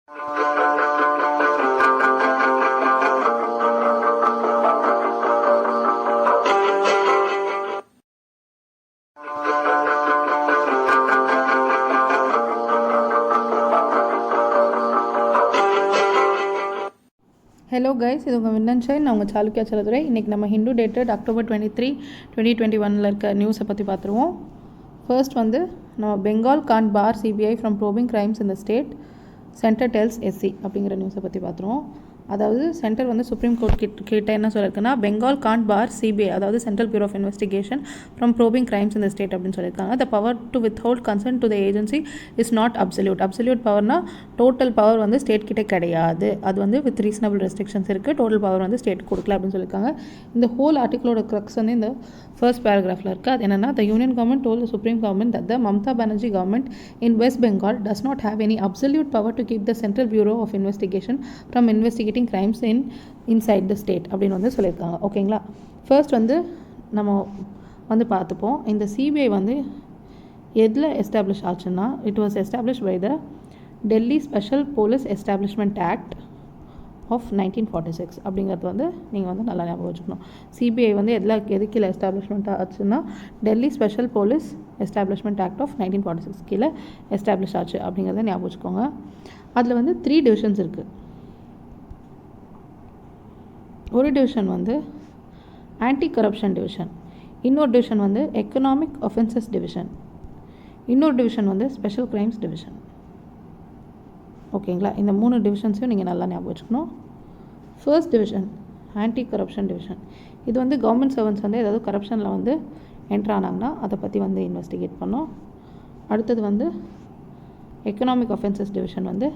Hello guys, இது உங்கள் வின்னன் shine. நான் உங்கள் சாளுக்கியா செல்லதுரை. இன்றைக்கி நம்ம ஹிந்து டேட்டட் அக்டோபர் 23, 2021 இருக்க நியூஸை பற்றி பார்த்துருவோம். ஃபர்ஸ்ட் வந்து நம்ம Bengal can't bar CBI from probing crimes இந்த ஸ்டேட், சென்டர் டெல்ஸ் எஸ்சி அப்படிங்கிற நியூஸை பற்றி பார்த்துருவோம். அதாவது சென்டர் வந்து சுப்ரீம் கோர்ட் கிட்ட என்ன சொல்லியிருக்குன்னா, பெங்கால் கான்ட் பார் சிபிஐ, அதாவது central bureau of investigation from probing crimes இந்த ஸ்டேட் அப்படின்னு சொல்லியிருக்காங்க. The power to withhold concern to the agency is not absolute. Absolute பவர்னா டோட்டல் பவர் வந்து ஸ்டேட் கிட்டே கிடையாது. அது வந்து வித் ரீசனபிள் ரெஸ்ட்ரிக்ஷன்ஸ் இருக்குது. டோட்டல் பவர் வந்து ஸ்டேட் கொடுக்கல அப்படின்னு சொல்லியிருக்காங்க. இந்த ஹோல் ஆர்டிகளோட க்ரக்ஸ் வந்து இந்த ஃபர்ஸ்ட் பேராகிராஃபில் இருக்குது. அது என்னென்னா, the union government told the supreme government that the Mamata Banerjee government in West Bengal does not have any absolute power to keep the central bureau of investigation from investigating crimes inside the state அப்படின்னு வந்து சொல்லியிருக்காங்க. ஓகேங்களா. First வந்து நம்ம வந்து பார்த்துப்போம். இந்த CBI வந்து எதில் எஸ்டாப்ளிஷ் ஆச்சுன்னா, it was establish by the Delhi special police establishment act of 1946 அப்படிங்கிறது வந்து நீங்கள் வந்து நல்லா ஞாபகம் வச்சுக்கணும். சிபிஐ வந்து எதுக்கு கீழே எஸ்டாப்ளிஷ்மெண்ட் ஆச்சுன்னா, Delhi special police establishment act of 1946 கீழே எஸ்டாப்ளிஷ் ஆச்சு அப்படிங்கிறத ஞாபகம் வச்சுக்கோங்க. அதில் வந்து 3 டிவிஷன்ஸ் இருக்குது. ஒரு டிவிஷன் வந்து ஆன்டி கரப்ஷன் டிவிஷன், இன்னொரு டிவிஷன் வந்து எக்கனாமிக் ஒஃபென்சஸ் டிவிஷன், இன்னொரு டிவிஷன் வந்து ஸ்பெஷல் கிரைம்ஸ் டிவிஷன். ஓகேங்களா. இந்த 3 டிவிஷன்ஸையும் நீங்கள் நல்லா ஞாபகம் வச்சுக்கணும். First division anti corruption division, இது வந்து கவர்மெண்ட் சர்வன்ட்ஸ் வந்து ஏதாவது கரப்ஷனில் வந்து என்ட்ரு ஆனாங்கன்னா அதை பற்றி வந்து இன்வெஸ்டிகேட் பண்ணோம். அடுத்தது வந்து எக்கனாமிக் ஒஃபென்சஸ் டிவிஷன் வந்து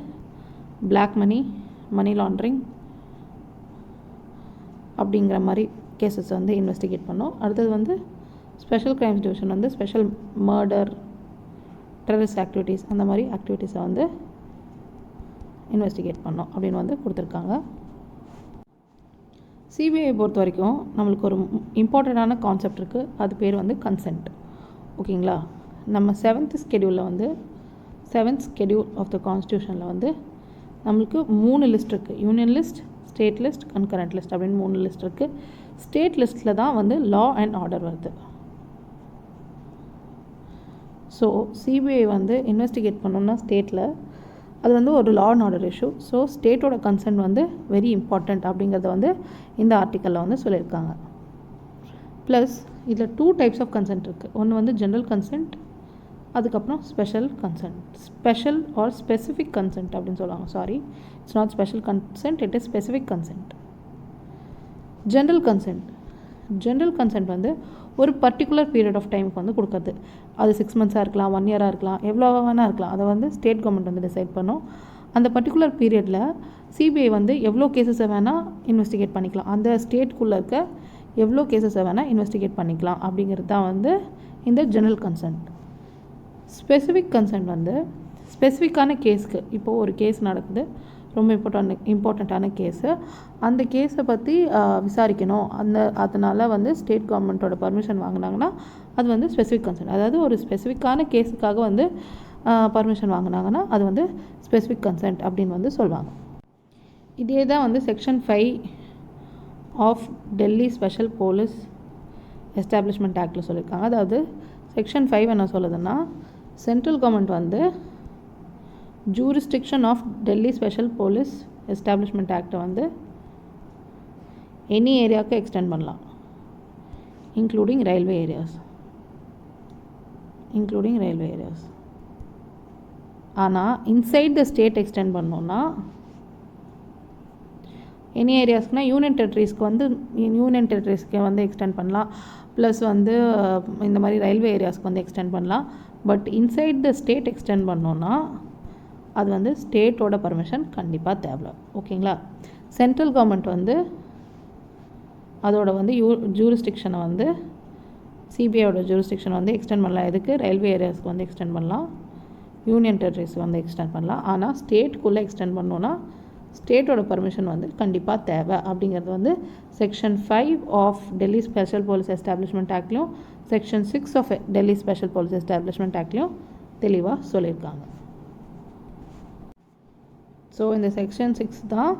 பிளாக் மணி, மணி லாண்ட்ரிங் அப்படிங்கிற மாதிரி கேசஸ் வந்து இன்வெஸ்டிகேட் பண்ணோம். அடுத்தது வந்து ஸ்பெஷல் கிரைம்ஸ் டிவிஷன் வந்து ஸ்பெஷல் மர்டர், டெரரிஸ்ட் ஆக்டிவிட்டீஸ், அந்த மாதிரி ஆக்டிவிட்டீஸை வந்து இன்வெஸ்டிகேட் பண்ணோம் அப்படின்னு வந்து கொடுத்துருக்காங்க. சிபிஐ பொறுத்த வரைக்கும் நம்மளுக்கு ஒரு இம்பார்ட்டண்ட்டான கான்செப்ட் இருக்குது. அது பேர் வந்து கன்சென்ட். ஓகேங்களா. நம்ம 7th ஸ்கெடியூலில் வந்து 7th ஸ்கெடியூல் ஆஃப் த கான்ஸ்டியூஷனில் வந்து நம்மளுக்கு 3 லிஸ்ட் இருக்குது. Union list, state list, concurrent list அப்படின்னு 3 லிஸ்ட் இருக்குது. ஸ்டேட் லிஸ்ட்டில் தான் வந்து லா அண்ட் ஆர்டர் வருது. ஸோ சிபிஐ வந்து இன்வெஸ்டிகேட் பண்ணோம்னா ஸ்டேட்டில் அது வந்து ஒரு law and order issue. So ஸ்டேட்டோட கன்சென்ட் வந்து வெரி இம்பார்ட்டண்ட் அப்படிங்கிறத வந்து இந்த ஆர்டிக்கலில் வந்து சொல்லியிருக்காங்க. ப்ளஸ் இதில் 2 டைப்ஸ் ஆஃப் கன்சென்ட் இருக்குது. ஒன்று வந்து ஜென்ரல் கன்சென்ட், அதுக்கப்புறம் special consent. Special or specific consent அப்படின்னு சொல்லுவாங்க. Sorry, it's not special consent, it is specific consent. General consent வந்து ஒரு பர்டிகுலர் பீரியட் ஆஃப் டைமுக்கு வந்து கொடுக்குறது. அது 6 மந்த்ஸாக இருக்கலாம், 1 இயராக இருக்கலாம், எவ்வளோ வேணால் இருக்கலாம். அதை வந்து ஸ்டேட் கவர்மெண்ட் வந்து டிசைட் பண்ணும். அந்த பர்டிகுலர் பீரியடில் சிபிஐ வந்து எவ்வளோ கேசஸை வேணால் இன்வெஸ்டிகேட் பண்ணிக்கலாம், அந்த ஸ்டேட்குள்ளே இருக்க எவ்வளோ கேசஸை வேணால் இன்வெஸ்டிகேட் பண்ணிக்கலாம் அப்படிங்கிறது தான் வந்து இந்த ஜென்ரல் கன்சென்ட். ஸ்பெசிஃபிக் கன்சென்ட் வந்து ஸ்பெசிஃபிக்கான கேஸுக்கு, இப்போது ஒரு கேஸ் நடக்குது, ரொம்ப இம்பார்ட்டண்ட்டான கேஸு, அந்த கேஸை பற்றி விசாரிக்கணும், அதனால் வந்து ஸ்டேட் கவர்மெண்ட்டோட பர்மிஷன் வாங்கினாங்கன்னா அது வந்து ஸ்பெசிஃபிக் கன்சென்ட். அதாவது ஒரு ஸ்பெசிஃபிக்கான கேஸுக்காக வந்து பர்மிஷன் வாங்கினாங்கன்னா அது வந்து ஸ்பெசிஃபிக் கன்சென்ட் அப்படின்னு வந்து சொல்லுவாங்க. இதே தான் வந்து section 5 of Delhi special police establishment ஆக்டில் சொல்லியிருக்காங்க. அதாவது செக்ஷன் 5 என்ன சொல்லுதுன்னா, சென்ட்ரல் கவர்மெண்ட் வந்து jurisdiction of Delhi special police establishment ஆக்டை வந்து எனி ஏரியாவுக்கு எக்ஸ்டெண்ட் பண்ணலாம், இன்க்ளூடிங் ரயில்வே ஏரியாஸ். ஆனால் இன்சைட் த ஸ்டேட் எக்ஸ்டெண்ட் பண்ணோன்னா, எனி ஏரியாஸ்க்குனா யூனியன் டெரிட்டரிஸ்க்கு வந்து எக்ஸ்டெண்ட் பண்ணலாம். ப்ளஸ் வந்து இந்த மாதிரி ரயில்வே ஏரியாஸ்க்கு வந்து எக்ஸ்டெண்ட் பண்ணலாம். But inside the state extend பண்ணோன்னா அது வந்து ஸ்டேட்டோட பர்மிஷன் கண்டிப்பாக தேவை. ஓகேங்களா. சென்ட்ரல் கவர்மெண்ட் வந்து அதோட வந்து ஜூரிஸ்டிக்ஷனை வந்து சிபிஐயோட ஜூரிஸ்டிக்ஷனை வந்து எக்ஸ்டெண்ட் பண்ணலாம். எதுக்கு? ரயில்வே ஏரியாஸ்க்கு வந்து எக்ஸ்டெண்ட் பண்ணலாம், யூனியன் டெரிட்டரிஸ்க்கு வந்து எக்ஸ்டெண்ட் பண்ணலாம். ஆனால் ஸ்டேட்டுக்குள்ளே எக்ஸ்டெண்ட் பண்ணோன்னா ஸ்டேட்டோட பர்மிஷன் வந்து கண்டிப்பாக தேவை அப்படிங்கிறது வந்து section 5 of Delhi special police establishment ஆக்ட்லையும் section 6 of Delhi special police establishment ஆக்ட்லையும் தெளிவாக சொல்லியிருக்காங்க. ஸோ இந்த செக்ஷன் 6 தான்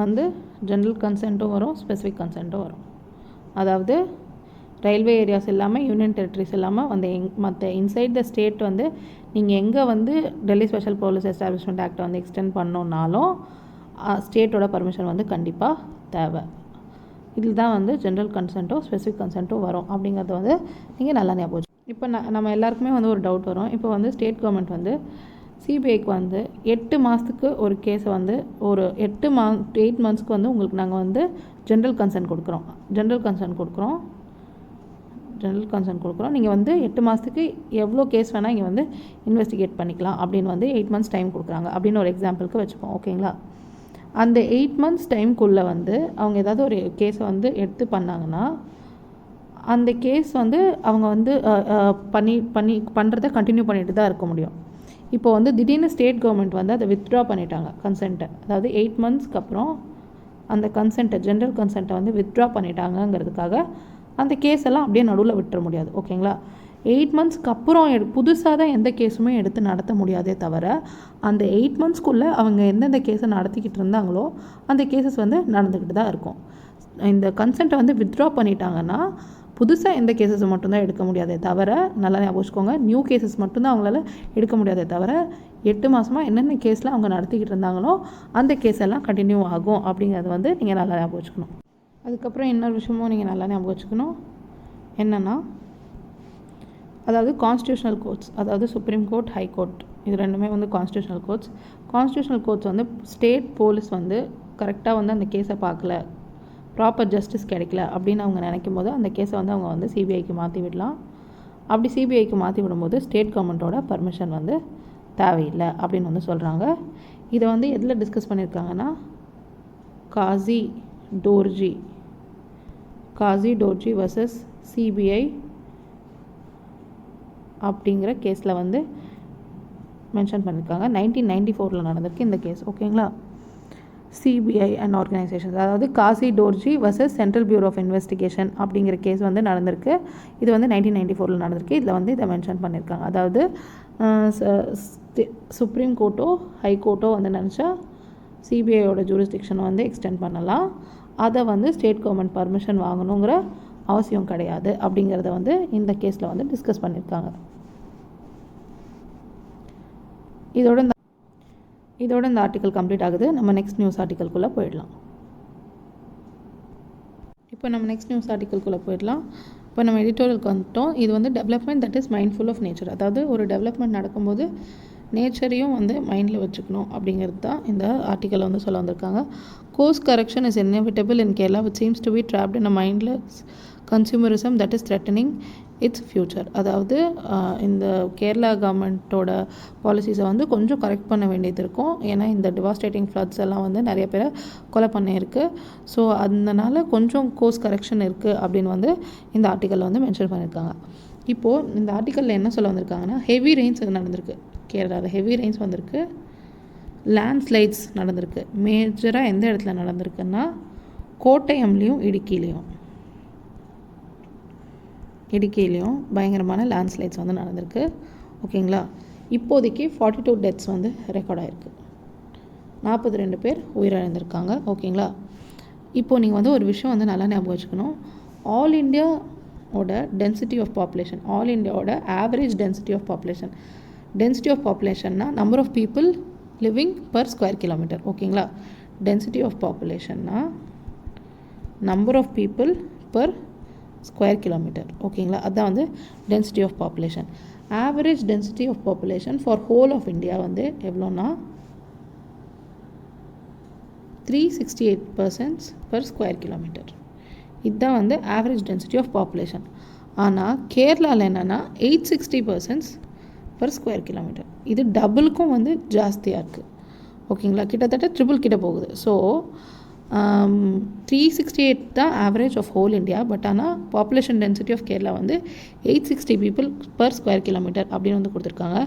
வந்து ஜென்ரல் கன்சென்ட்டும் வரும், ஸ்பெசிஃபிக் கன்சென்ட்டும் வரும். அதாவது ரயில்வே ஏரியாஸ் இல்லாமல், யூனியன் டெரிட்டரிஸ் இல்லாமல் வந்து மற்ற இன்சைட் த ஸ்டேட் வந்து நீங்கள் எங்கே வந்து டெல்லி ஸ்பெஷல் போலீஸ் எஸ்டாப்ளிஷ்மெண்ட் ஆக்டை வந்து எக்ஸ்டெண்ட் பண்ணோன்னாலும் ஸ்டேட்டோட பர்மிஷன் வந்து கண்டிப்பாக தேவை. இதில் தான் வந்து ஜென்ரல் கன்சென்ட்டோ ஸ்பெசிஃபிக் கன்சென்ட்டோ வரும் அப்படிங்கிறத வந்து நீங்கள் நல்லா ஞாபகம் வச்சு. இப்போ நம்ம எல்லாருக்குமே வந்து ஒரு டவுட் வரும். இப்போ வந்து ஸ்டேட் கவர்மெண்ட் வந்து சிபிஐக்கு வந்து 8 மாதத்துக்கு ஒரு கேஸை வந்து ஒரு 8 மந்த்ஸ்க்கு வந்து உங்களுக்கு நாங்கள் வந்து ஜென்ரல் கன்சென்ட் கொடுக்குறோம். ஜென்ரல் கன்சென்ட் கொடுக்குறோம். நீங்கள் வந்து 8 மாதத்துக்கு எவ்வளோ கேஸ் வேணால் இங்கே வந்து இன்வெஸ்டிகேட் பண்ணிக்கலாம் அப்படின்னு வந்து 8 மந்த்ஸ் டைம் கொடுக்குறாங்க அப்படின்னு ஒரு எக்ஸாம்பிளுக்கு வச்சுப்போம். ஓகேங்களா? அந்த 8 மந்த்ஸ் டைம்குள்ளே வந்து அவங்க ஏதாவது ஒரு கேஸை வந்து எடுத்து பண்ணாங்கன்னா அந்த கேஸ் வந்து அவங்க வந்து பண்ணுறதை கண்டினியூ பண்ணிட்டு தான் இருக்க முடியும். இப்போ வந்து திடீர்னு ஸ்டேட் கவர்மெண்ட் வந்து அதை வித்ட்ரா பண்ணிட்டாங்க கன்சென்ட்டை. அதாவது 8 மந்த்ஸ்க்கு அப்புறம் அந்த கன்சென்ட்டை, ஜென்ரல் கன்சென்ட்டை வந்து வித்ட்ரா பண்ணிட்டாங்கங்கிறதுக்காக அந்த கேஸ் எல்லாம் அப்படியே நடுவில் விட்டுற முடியாது. ஓகேங்களா? 8 மந்த்ஸ்க்கு அப்புறம் புதுசாக தான் எந்த கேஸுமே எடுத்து நடத்த முடியாதே தவிர அந்த 8 மந்த்ஸ்க்குள்ளே அவங்க எந்தெந்த கேஸை நடத்திக்கிட்டு இருந்தாங்களோ அந்த கேசஸ் வந்து நடந்துக்கிட்டு தான் இருக்கும். இந்த கன்சென்ட்டை வந்து வித்ட்ரா பண்ணிட்டாங்கன்னா புதுசாக எந்த கேசஸ் மட்டும்தான் எடுக்க முடியாதே தவிர, நல்லா ஞாபகம் வச்சுக்கோங்க, நியூ கேசஸ் மட்டும்தான் அவங்களால எடுக்க முடியாதே தவிர 8 மாதமாக என்னென்ன கேஸில் அவங்க நடத்திக்கிட்டு இருந்தாங்களோ அந்த கேஸ் எல்லாம் கண்டினியூ ஆகும் அப்படிங்கிறது வந்து நீங்கள் நல்லா ஞாபகம் வச்சுக்கணும். அதுக்கப்புறம் இன்னொரு விஷயமும் நீங்கள் நல்லா ஞாபகம் வச்சுக்கணும். என்னென்னா, அதாவது கான்ஸ்டியூஷனல் கோர்ட்ஸ், அதாவது சுப்ரீம் கோர்ட், ஹை கோர்ட், இது ரெண்டுமே வந்து கான்ஸ்டியூஷனல் கோர்ட்ஸ். கான்ஸ்டியூஷனல் கோர்ட்ஸ் வந்து ஸ்டேட் போலீஸ் வந்து கரெக்டாக வந்து அந்த கேஸை பார்க்கல, ப்ராப்பர் ஜஸ்டிஸ் கிடைக்கல அப்படின்னு அவங்க நினைக்கும் போது அந்த கேஸை வந்து அவங்க வந்து சிபிஐக்கு மாற்றி விடலாம். அப்படி சிபிஐக்கு மாற்றி விடும்போது ஸ்டேட் கவர்மெண்ட்டோட பர்மிஷன் வந்து தேவையில்லை அப்படின்னு வந்து சொல்கிறாங்க. இதை வந்து எதில் டிஸ்கஸ் பண்ணியிருக்காங்கன்னா, காசி டோர்ஜி வர்சஸ் சிபிஐ அப்படிங்கிற கேஸில் வந்து மென்ஷன் பண்ணியிருக்காங்க. 1994 நடந்திருக்கு இந்த கேஸ். ஓகேங்களா? சிபிஐ அண்ட் ஆர்கனைசேஷன்ஸ், அதாவது Kazi Dorji versus central bureau of investigation அப்படிங்கிற கேஸ் வந்து நடந்திருக்கு. இது வந்து 1994 நடந்திருக்கு. இதில் வந்து இதை மென்ஷன் பண்ணியிருக்காங்க. அதாவது சுப்ரீம் கோர்ட்டோ ஹை கோர்ட்டோ வந்து நினச்சா சிபிஐயோட ஜூரிஸ்டிக்ஷனை வந்து எக்ஸ்டெண்ட் பண்ணலாம். அதை வந்து ஸ்டேட் கவர்மெண்ட் பர்மிஷன் வாங்கணுங்கிற அவசியம் கிடையாது அப்படிங்கிறத வந்து இந்த கேஸில் வந்து டிஸ்கஸ் பண்ணியிருக்காங்க. இதோட இந்த ஆர்டிக்கல் கம்ப்ளீட் ஆகுது. நம்ம நெக்ஸ்ட் நியூஸ் ஆர்டிக்கல்குள்ளே போயிடலாம். இப்போ நம்ம எடிட்டோரியலுக்கு வந்துட்டோம். இது வந்து development that is mindful of nature, அதாவது ஒரு டெவலப்மெண்ட் நடக்கும்போது நேச்சரையும் வந்து மைண்டில் வச்சுக்கணும் அப்படிங்கிறது தான் இந்த ஆர்டிக்கலில் வந்து சொல்ல வந்திருக்காங்க. Course correction is inevitable in Kerala which seems to be trapped in a mindless consumerism that is threatening its future. அதாவது இந்த கேரளா கவர்மெண்ட்டோட பாலிசிஸை வந்து கொஞ்சம் கரெக்ட் பண்ண வேண்டியது இருக்கும். ஏன்னா இந்த டிவாஸ்டேட்டிங் ஃப்ளட்ஸ் எல்லாம் வந்து நிறைய பேரை கொலை பண்ணியிருக்கு. ஸோ அதனால் கொஞ்சம் கோர்ஸ் கரெக்ஷன் இருக்குது அப்படின்னு வந்து இந்த ஆர்டிக்கலில் வந்து மென்ஷன் பண்ணியிருக்காங்க. இப்போது இந்த ஆர்டிக்கலில் என்ன சொல்ல வந்திருக்காங்கன்னா, ஹெவி ரெயின்ஸ் நடந்திருக்கு கேரளாவில். ஹெவி ரெயின்ஸ் வந்திருக்கு, லேண்ட்ஸ்லைட்ஸ் நடந்திருக்கு. மேஜராக எந்த இடத்துல நடந்திருக்குன்னா கோட்டயம்லேயும் இடுக்கிலையும் பயங்கரமான லேண்ட்ஸ்லைட்ஸ் வந்து நடந்திருக்கு. ஓகேங்களா? இப்போதைக்கு 42 டெத்ஸ் வந்து ரெக்கார்ட் ஆகிருக்கு. 42 பேர் உயிரிழந்திருக்காங்க. ஓகேங்களா? இப்போது நீங்கள் வந்து ஒரு விஷயம் வந்து நல்லா ஞாபகம் வச்சுக்கணும். ஆல் இண்டியாவோட டென்சிட்டி ஆஃப் பாப்புலேஷன், ஆல் இண்டியாவோட ஆவரேஜ் டென்சிட்டி ஆஃப் பாப்புலேஷன்னா number of people living per square kilometre. ஓகேங்களா? டென்சிட்டி ஆஃப் பாப்புலேஷன்னா number of people per square kilometre. ஓகேங்களா? அதுதான் வந்து density of population. Average density of population for whole of India வந்து எவ்வளோன்னா 368 persons per square kilometre. இதுதான் வந்து ஆவரேஜ் டென்சிட்டி ஆஃப் பாப்புலேஷன். ஆனால் கேரளாவில் என்னென்னா 860 persons பர் ஸ்கொயர் கிலோமீட்டர். இது டபுளுக்கும் வந்து ஜாஸ்தியாக இருக்குது. ஓகேங்களா? கிட்டத்தட்ட ட்ரிபிள் கிட்ட போகுது. ஸோ 368 தான் average of whole India. But ஆனால் பாப்புலேஷன் டென்சிட்டி ஆஃப் கேரளா வந்து 860 people பர் ஸ்கொயர் கிலோமீட்டர் அப்படின்னு வந்து கொடுத்துருக்காங்க.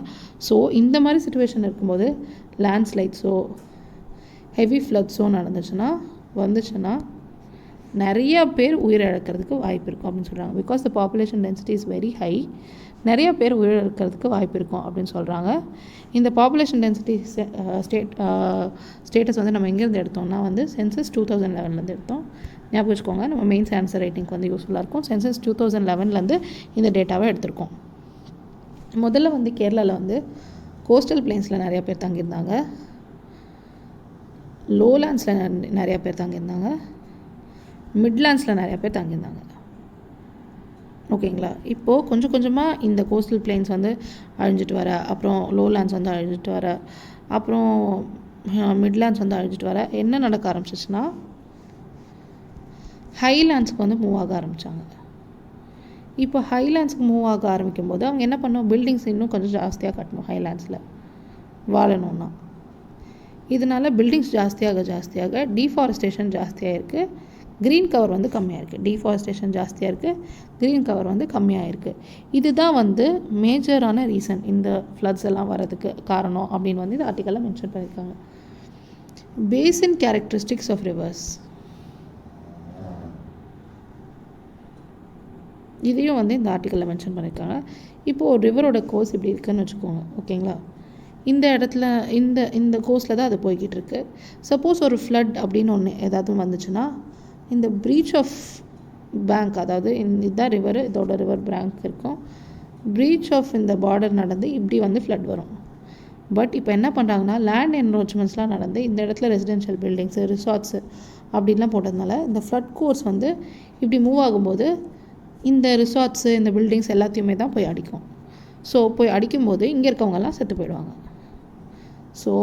ஸோ இந்த மாதிரி சிச்சுவேஷன் இருக்கும்போது லேண்ட்ஸ்லைட்ஸோ ஹெவி ஃப்ளட்ஸோ வந்துச்சுன்னா நிறைய பேர் உயிரிழக்கிறதுக்கு வாய்ப்பு இருக்கும் அப்படின்னு சொல்கிறாங்க. Because the population density is very high. நிறைய பேர் உயிரிழக்கிறதுக்கு வாய்ப்பு இருக்கும் அப்படின்னு சொல்கிறாங்க. இந்த பாப்புலேஷன் டென்சிட்டி ஸ்டேட்டஸ் வந்து நம்ம எங்கேருந்து எடுத்தோம்னா வந்து சென்சஸ் 2011 எடுத்தோம். ஞாபகம் வச்சுக்கோங்க, நம்ம மெயின்ஸ் ஆன்சர் ரைட்டிங்க்கு வந்து யூஸ்ஃபுல்லாக இருக்கும். சென்சஸ் 2011 இந்த டேட்டாவை எடுத்திருக்கோம். முதல்ல வந்து கேரளாவில் வந்து கோஸ்டல் பிளேன்ஸில் நிறையா பேர் தங்கியிருந்தாங்க, லோலேண்ட்ஸில் நிறையா பேர் தங்கியிருந்தாங்க, மிட்லேண்ட்ஸில் நிறையா பேர் தங்கியிருந்தாங்க. ஓகேங்களா? இப்போது கொஞ்சம் கொஞ்சமாக இந்த கோஸ்டல் பிளேன்ஸ் வந்து அழிஞ்சிட்டு வர, அப்புறம் லோலேண்ட்ஸ் வந்து அழிஞ்சிட்டு வர, அப்புறம் மிட்லேண்ட்ஸ் வந்து அழிஞ்சிட்டு வர என்ன நடக்க ஆரம்பிச்சிச்சுன்னா ஹைலேண்ட்ஸ்க்கு வந்து மூவ் ஆக ஆரம்பித்தாங்க. இப்போ ஹைலேண்ட்ஸ்க்கு மூவ் ஆக ஆரம்பிக்கும் போது அவங்க என்ன பண்ணணும், பில்டிங்ஸ் இன்னும் கொஞ்சம் ஜாஸ்தியாக கட்டணும். ஹைலேண்ட்ஸில் வாழணும்னா இதனால் பில்டிங்ஸ் ஜாஸ்தியாக டீஃபாரஸ்டேஷன் ஜாஸ்தியாக இருக்குது, க்ரீன் கவர் வந்து கம்மியாக இருக்குது. டீஃபாரஸ்டேஷன் ஜாஸ்தியாக இருக்குது, க்ரீன் கவர் வந்து கம்மியாக இருக்குது. இதுதான் வந்து மேஜரான ரீசன் இந்த ஃப்ளட்ஸ் எல்லாம் வரதுக்கு காரணம் அப்படின்னு வந்து இந்த ஆர்டிக்கலில் மென்ஷன் பண்ணியிருக்காங்க. பேசின் கேரக்டரிஸ்டிக்ஸ் ஆஃப் ரிவர்ஸ், இதையும் வந்து இந்த ஆர்டிக்கலில் மென்ஷன் பண்ணியிருக்காங்க. இப்போது ஒரு ரிவரோட கோர்ஸ் இப்படி இருக்குதுன்னு வச்சுக்கோங்க. ஓகேங்களா? இந்த இடத்துல இந்த கோர்ஸில் தான் அது போய்கிட்டு இருக்கு. சப்போஸ் ஒரு ஃப்ளட் அப்படின்னு ஒன்று ஏதாவது வந்துச்சுன்னா இந்த ப்ரீச் ஆஃப் பேங்க், அதாவது இதுதான் ரிவர், இதோட ரிவர் பேங்க் இருக்கும், ப்ரீச் ஆஃப் இந்த பார்டர் நடந்து இப்படி வந்து ஃப்ளட் வரும். பட் இப்போ என்ன பண்ணுறாங்கன்னா லேண்ட் என்ரோச்மெண்ட்ஸ்லாம் நடந்து இந்த இடத்துல ரெசிடென்ஷியல் பில்டிங்ஸு, ரிசார்ட்ஸு அப்படின்லாம் போட்டதுனால இந்த ஃப்ளட் கோர்ஸ் வந்து இப்படி மூவ் ஆகும்போது இந்த ரிசார்ட்ஸு, இந்த பில்டிங்ஸ் எல்லாத்தையுமே தான் போய் அடிக்கும். ஸோ போய் அடிக்கும்போது இங்கே இருக்கவங்கெல்லாம் செத்து போயிடுவாங்க. ஸோ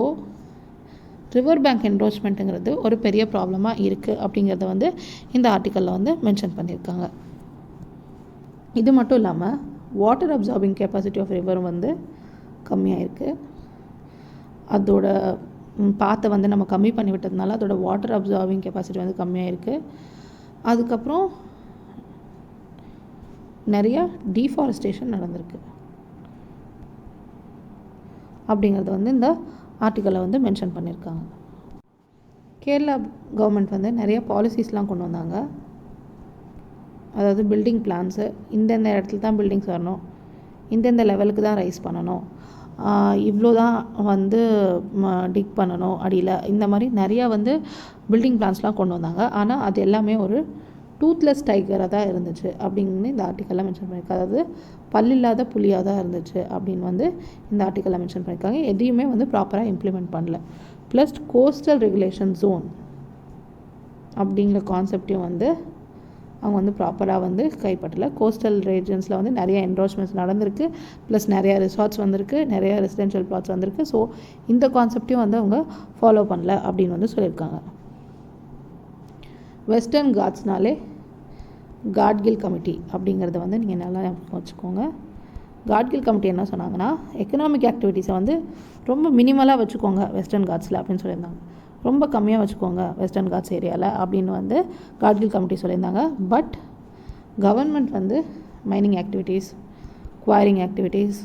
ரிவர் பேங்க் என்ரோச்மெண்ட்டுங்கிறது ஒரு பெரிய ப்ராப்ளமாக இருக்குது அப்படிங்கிறத வந்து இந்த ஆர்டிக்கலில் வந்து மென்ஷன் பண்ணியிருக்காங்க. இது மட்டும் இல்லாமல் வாட்டர் அப்சார்பிங் கெப்பாசிட்டி ஆஃப் ரிவரும் வந்து கம்மியாக இருக்குது. அதோட பாத்தை வந்து நம்ம கம்மி பண்ணி விட்டதுனால அதோட வாட்டர் அப்சார்பிங் கெப்பாசிட்டி வந்து கம்மியாக இருக்குது. அதுக்கப்புறம் நிறையா டீஃபாரஸ்டேஷன் நடந்திருக்கு அப்படிங்கிறது வந்து இந்த ஆர்டிக்கலில் வந்து மென்ஷன் பண்ணியிருக்காங்க. கேரளா கவர்மெண்ட் வந்து நிறைய பாலிசிஸ்லாம் கொண்டு வந்தாங்க. அதாவது பில்டிங் பிளான்ஸு, இந்தந்த இடத்துல தான் பில்டிங்ஸ் வரணும், இந்தந்த லெவலுக்கு தான் ரைஸ் பண்ணணும், இவ்வளோ தான் வந்து டிக் பண்ணணும் அடியில், இந்த மாதிரி நிறையா வந்து பில்டிங் பிளான்ஸ்லாம் கொண்டு வந்தாங்க. ஆனால் அது எல்லாமே ஒரு டூத்லெஸ் டைகராக தான் இருந்துச்சு அப்படின்னு இந்த ஆர்டிக்கலில் மென்ஷன் பண்ணியிருக்காங்க. அதாவது பல்லில்லாத புலியாக தான் இருந்துச்சு அப்படின்னு வந்து இந்த ஆர்டிக்கலில் மென்ஷன் பண்ணியிருக்காங்க. எதையுமே வந்து ப்ராப்பராக இம்ப்ளிமெண்ட் பண்ணல. ப்ளஸ் கோஸ்டல் ரெகுலேஷன் ஜோன் அப்படிங்கிற கான்செப்டையும் வந்து அவங்க வந்து ப்ராப்பராக வந்து கைப்பற்றலை. கோஸ்டல் ரீஜன்ஸில் வந்து நிறைய என்ரோச்மெண்ட்ஸ் நடந்திருக்கு, ப்ளஸ் நிறையா ரிசார்ட்ஸ் வந்திருக்கு, நிறையா ரெசிடென்ஷியல் பிளாட்ஸ் வந்திருக்கு. ஸோ இந்த கான்செப்டையும் வந்து அவங்க ஃபாலோ பண்ணல அப்படின்னு வந்து சொல்லியிருக்காங்க. வெஸ்டர்ன் காட்ஸ்னாலே காட்கில் கமிட்டி அப்படிங்கிறத வந்து நீங்கள் நல்லா வச்சுக்கோங்க. காட்கில் கமிட்டி என்ன சொன்னாங்கன்னா எக்கனாமிக் ஆக்டிவிட்டீஸை வந்து ரொம்ப மினிமலாக வச்சுக்கோங்க வெஸ்டர்ன் காட்ஸில் அப்படின்னு சொல்லியிருந்தாங்க. ரொம்ப கம்மியாக வச்சுக்கோங்க வெஸ்டர்ன் காட்ஸ் ஏரியாவில் அப்படின்னு வந்து காட்கில் கமிட்டி சொல்லியிருந்தாங்க. பட் கவர்மெண்ட் வந்து mining activities, quarrying activities,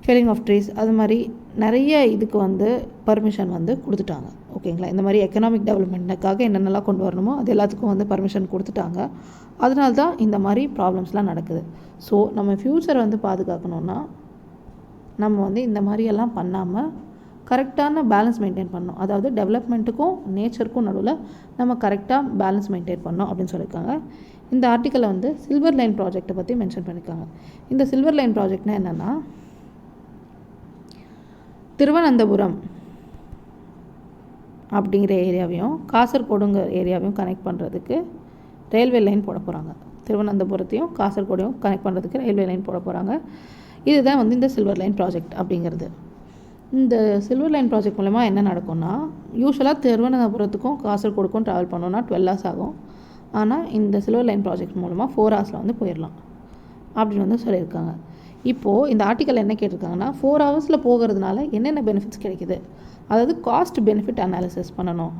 felling of trees, அது மாதிரி நிறைய இதுக்கு வந்து பர்மிஷன் வந்து கொடுத்துட்டாங்க. ஓகேங்களா? இந்த மாதிரி எக்கனாமிக் டெவலப்மெண்ட்டுக்காக என்னென்னலாம் கொண்டு வரணுமோ அது எல்லாத்துக்கும் வந்து பர்மிஷன் கொடுத்துட்டாங்க. அதனால தான் இந்த மாதிரி ப்ராப்ளம்ஸ்லாம் நடக்குது. ஸோ நம்ம ஃப்யூச்சரை வந்து பாதுகாக்கணுன்னா நம்ம வந்து இந்த மாதிரியெல்லாம் பண்ணாமல் கரெக்டான பேலன்ஸ் மெயின்டைன் பண்ணணும். அதாவது டெவலப்மெண்ட்டுக்கும் நேச்சருக்கும் நடுவில் நம்ம கரெக்டாக பேலன்ஸ் மெயின்டைன் பண்ணணும் அப்படின்னு சொல்லியிருக்காங்க. இந்த ஆர்டிக்கலில் வந்து சில்வர் லைன் ப்ராஜெக்டை பற்றி மென்ஷன் பண்ணியிருக்காங்க. இந்த சில்வர் லைன் ப்ராஜெக்ட்னா என்னென்னா திருவனந்தபுரம் அப்படிங்கிற ஏரியாவையும் காசர்கோடுங்கிற ஏரியாவையும் கனெக்ட் பண்ணுறதுக்கு ரயில்வே லைன் போட போகிறாங்க. திருவனந்தபுரத்தையும் காசர்கோடையும் கனெக்ட் பண்ணுறதுக்கு ரயில்வே லைன் போட போகிறாங்க. இதுதான் வந்து இந்த சில்வர் லைன் ப்ராஜெக்ட் அப்படிங்கிறது. இந்த சில்வர் லைன் ப்ராஜெக்ட் மூலமா என்ன நடக்கும்னா யூஸ்வலாக திருவனந்தபுரத்துக்கும் காசர்கோடுக்கும் ட்ராவல் பண்ணோன்னா 12 hours ஆகும். ஆனால் இந்த சில்வர் லைன் ப்ராஜெக்ட் மூலமாக 4 hours வந்து போயிடலாம் அப்படின்னு வந்து சொல்லியிருக்காங்க. இப்போது இந்த ஆர்டிக்கல் என்ன கேட்டிருக்காங்கன்னா 4 hours போகிறதுனால என்னென்ன பெனிஃபிட்ஸ் கிடைக்குது, அதாவது காஸ்ட் பெனிஃபிட் அனாலிசிஸ் பண்ணணும்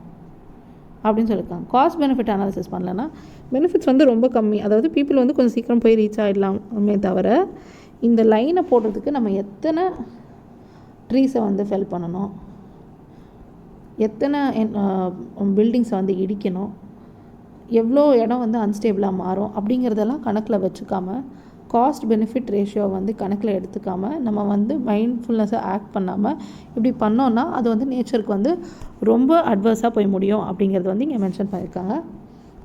அப்படின்னு சொல்லியிருக்காங்க. காஸ்ட் பெனிஃபிட் அனாலிசிஸ் பண்ணலன்னா பெனிஃபிட்ஸ் வந்து ரொம்ப கம்மி. அதாவது பீப்புள் வந்து கொஞ்சம் சீக்கிரம் போய் ரீச் ஆகிடலாமே தவிர இந்த லைனை போடுறதுக்கு நம்ம எத்தனை ட்ரீஸை வந்து ஃபெல் பண்ணணும், எத்தனை பில்டிங்ஸை வந்து இடிக்கணும், எவ்வளோ இடம் வந்து அன்ஸ்டேபிளாக மாறும் அப்படிங்கிறதெல்லாம் கணக்கில் வச்சுக்காமல் காஸ்ட் பெனிஃபிட் ரேஷியோ வந்து கணக்கில் எடுத்துக்காமல் நம்ம வந்து மைண்ட்ஃபுல்னஸை ஆக்ட் பண்ணாமல் இப்படி பண்ணோன்னா அது வந்து நேச்சருக்கு வந்து ரொம்ப அட்வர்ஸாக போய் முடியும் அப்படிங்கிறது வந்து இங்கே மென்ஷன் பண்ணியிருக்காங்க.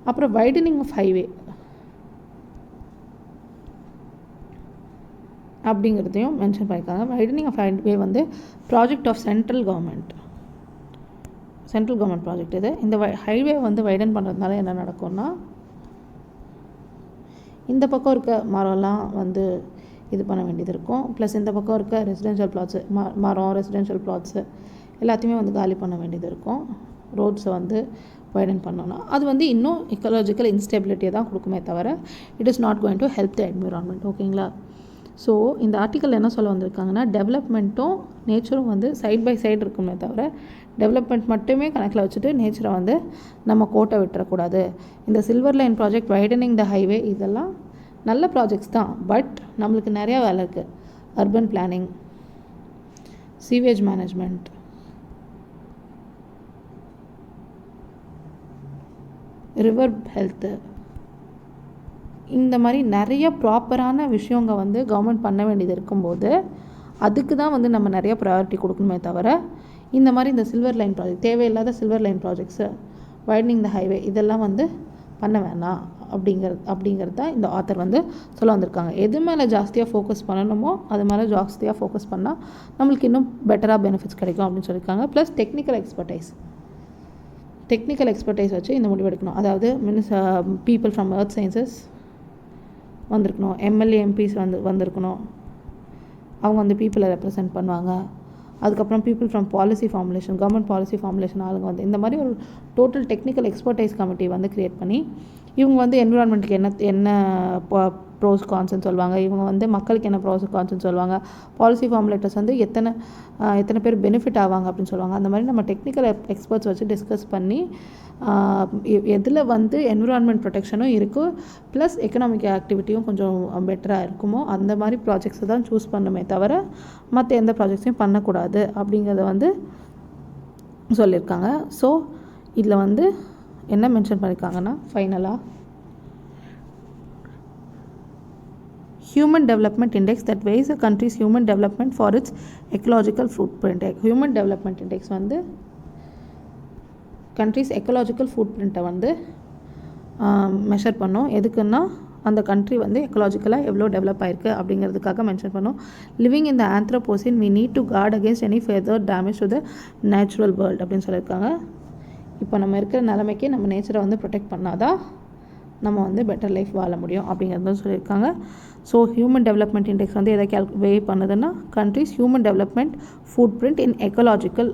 அப்புறம் வைடனிங் ஆஃப் ஹைவே அப்படிங்கிறதையும் மென்ஷன் பண்ணியிருக்காங்க. வைடனிங் ஆஃப் ஹைவே வந்து project of central government project இது. இந்த ஹைவே வந்து வைடன் பண்ணுறதுனால என்ன நடக்கும்னா, இந்த பக்கம் இருக்க மரம்லாம் வந்து இது பண்ண வேண்டியது இருக்கும். ப்ளஸ் இந்த பக்கம் இருக்க ரெசிடென்ஷியல் பிளாட்ஸு மரம் ரெசிடென்ஷியல் பிளாட்ஸு எல்லாத்தையுமே வந்து காலி பண்ண வேண்டியது இருக்கும். ரோட்ஸை வந்து வைடன் பண்ணோன்னா அது வந்து இன்னும் எக்கலாஜிக்கல் இன்ஸ்டெபிலிட்டியை தான் கொடுக்குமே தவிர it is not going to help the environment. ஓகேங்களா? ஸோ இந்த ஆர்டிக்கல் என்ன சொல்ல வந்திருக்காங்கன்னா, டெவலப்மெண்ட்டும் நேச்சரும் வந்து சைட் பை சைடு இருக்குமே தவிர டெவலப்மெண்ட் மட்டுமே கணக்கில் வச்சுட்டு நேச்சரை வந்து நம்ம கோட்டை விட்டுறக்கூடாது. இந்த சில்வர் லைன் ப்ராஜெக்ட், வைடனிங் த ஹைவே, இதெல்லாம் நல்ல ப்ராஜெக்ட்ஸ் தான். பட் நம்மளுக்கு நிறையா வேலை இருக்குது. Urban planning, sewage management, river health, இந்த மாதிரி நிறைய ப்ராப்பரான விஷயங்க வந்து கவர்மெண்ட் பண்ண வேண்டியது இருக்கும்போது அதுக்கு தான் வந்து நம்ம நிறைய ப்ரையாரிட்டி கொடுக்கணுமே தவிர இந்த மாதிரி இந்த சில்வர் லைன் ப்ராஜெக்ட், தேவையில்லாத சில்வர் லைன் ப்ராஜெக்ட்ஸு, வைடனிங் த ஹைவே, இதெல்லாம் வந்து பண்ண வேணாம் அப்படிங்கிறது தான் இந்த ஆத்தர் வந்து சொல்ல வந்திருக்காங்க. எது மேலே ஜாஸ்தியாக ஃபோக்கஸ் பண்ணணுமோ அது மேலே ஜாஸ்தியாக ஃபோக்கஸ் பண்ணால் நம்மளுக்கு இன்னும் பெட்டராக பெனிஃபிட்ஸ் கிடைக்கும் அப்படின்னு சொல்லியிருக்காங்க. ப்ளஸ் டெக்னிக்கல் எக்ஸ்பர்டைஸ் வச்சு இந்த முடிவு எடுக்கணும். அதாவது பீப்புள் ஃப்ரம் எர்த் சயின்சஸ் வந்திருக்கணும், எம்எல்ஏ எம்பிஸ் வந்திருக்கணும், அவங்க வந்து பீப்புளை ரெப்ரசென்ட் பண்ணுவாங்க. அதுக்கப்புறம் people from government policy formulation ஆளுங்க வந்து இந்த மாதிரி ஒரு டோட்டல் டெக்னிக்கல் எக்ஸ்பர்டைஸ் கமிட்டி வந்து க்ரியேட் பண்ணி இவங்க வந்து என்விரான்மெண்ட்டுக்கு என்ன ப்ரோஸ் கான்ஸ்ன்னு சொல்லுவாங்க, இவங்க வந்து மக்களுக்கு என்ன ப்ரோஸ் கான்ஸ்ன்னு சொல்லுவாங்க, பாலிசி ஃபார்முலேட்டர்ஸ் வந்து எத்தனை பேர் பெனிஃபிட் ஆவாங்க அப்படின்னு சொல்லுவாங்க. அந்த மாதிரி நம்ம டெக்னிக்கல் எக்ஸ்பர்ட்ஸ் வச்சு டிஸ்கஸ் பண்ணி எதில் வந்து என்விரான்மெண்ட் ப்ரொடெக்ஷனும் இருக்குது ப்ளஸ் எக்கனாமிக் ஆக்டிவிட்டியும் கொஞ்சம் பெட்டராக இருக்குமோ அந்த மாதிரி ப்ராஜெக்ட்ஸை தான் சூஸ் பண்ணுமே தவிர மற்ற எந்த ப்ராஜெக்ட்ஸையும் பண்ணக்கூடாது அப்படிங்கிறத வந்து சொல்லியிருக்காங்க. ஸோ இதில் வந்து என்ன மென்ஷன் பண்ணியிருக்காங்கன்னா, ஃபைனலாக Human Development Index that weighs a country's human development for its ecological footprint. Human Development Index வந்து கண்ட்ரிஸ் எக்கலாஜிக்கல் ஃபுட்பிரிண்ட்டை வந்து மெஷர் பண்ணோம். எதுக்குன்னா அந்த கண்ட்ரி வந்து எக்கலாஜிக்கலாக எவ்வளோ டெவலப் ஆயிருக்கு அப்படிங்கிறதுக்காக மென்ஷன் பண்ணோம். Living in the Anthropocene we need to guard against any further damage to the natural world அப்படின்னு சொல்லியிருக்காங்க. இப்போ நம்ம இருக்கிற நிலைமைக்கு நம்ம நேச்சரை வந்து ப்ரொடெக்ட் பண்ணாதான் நம்ம வந்து பெட்டர் லைஃப் வாழ முடியும் அப்படிங்கிறதும் சொல்லியிருக்காங்க. ஸோ ஹியூமன் டெவலப்மெண்ட் இண்டெக்ஸ் வந்து எதை வே பண்ணுதுன்னா, countries human development footprint in ecological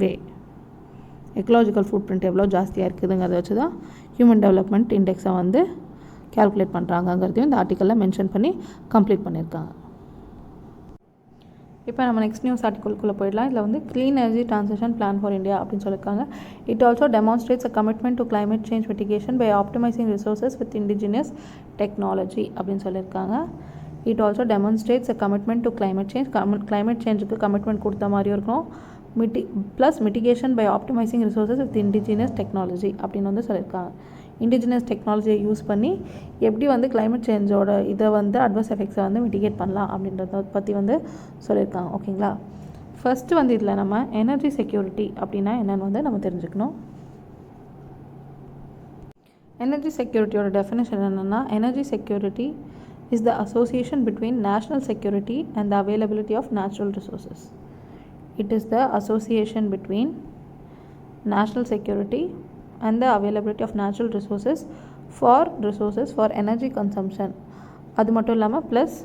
way. Ecological footprint எவ்வளோ ஜாஸ்தியாக இருக்குதுங்கிறத வச்சு தான் ஹியூமன் டெவலப்மெண்ட் இண்டெக்ஸை வந்து கேல்குலேட் பண்ணுறாங்கங்கிறதையும் இந்த ஆர்டிக்கலில் மென்ஷன் பண்ணி கம்ப்ளீட் பண்ணியிருக்காங்க. இப்போ நம்ம நெக்ஸ்ட் நியூஸ் ஆர்டிக்கலுக்குள்ளே போயிடலாம். இதில் வந்து clean energy transition plan for India அப்படின்னு சொல்லியிருக்காங்க. It also demonstrates a commitment to climate change mitigation by optimising resources with indigenous technology அப்படின்னு சொல்லியிருக்காங்க. It also demonstrates a commitment to climate சேஞ்சுக்கு கமிட்மெண்ட் கொடுத்த மாதிரியும் இருக்கும். Plus mitigation by optimising resources with indigenous technology அப்படின்னு வந்து சொல்லியிருக்காங்க. Indigenous டெக்னாலஜியை யூஸ் பண்ணி எப்படி வந்து கிளைமேட் சேஞ்சோட இதை வந்து அட்வர்ஸ் எஃபெக்ட்ஸை வந்து மிட்டிகேட் பண்ணலாம் அப்படின்றத பற்றி வந்து சொல்லியிருக்காங்க. ஓகேங்களா? ஃபஸ்ட்டு வந்து இதில் நம்ம எனர்ஜி செக்யூரிட்டி அப்படின்னா என்னென்னு வந்து நம்ம தெரிஞ்சுக்கணும். எனர்ஜி செக்யூரிட்டியோட டெஃபினேஷன் என்னென்னா, energy security is the association between national security and the availability of natural resources. It is the association between national security and the availability of natural resources for energy consumption. அது மட்டும் இல்லாமல் plus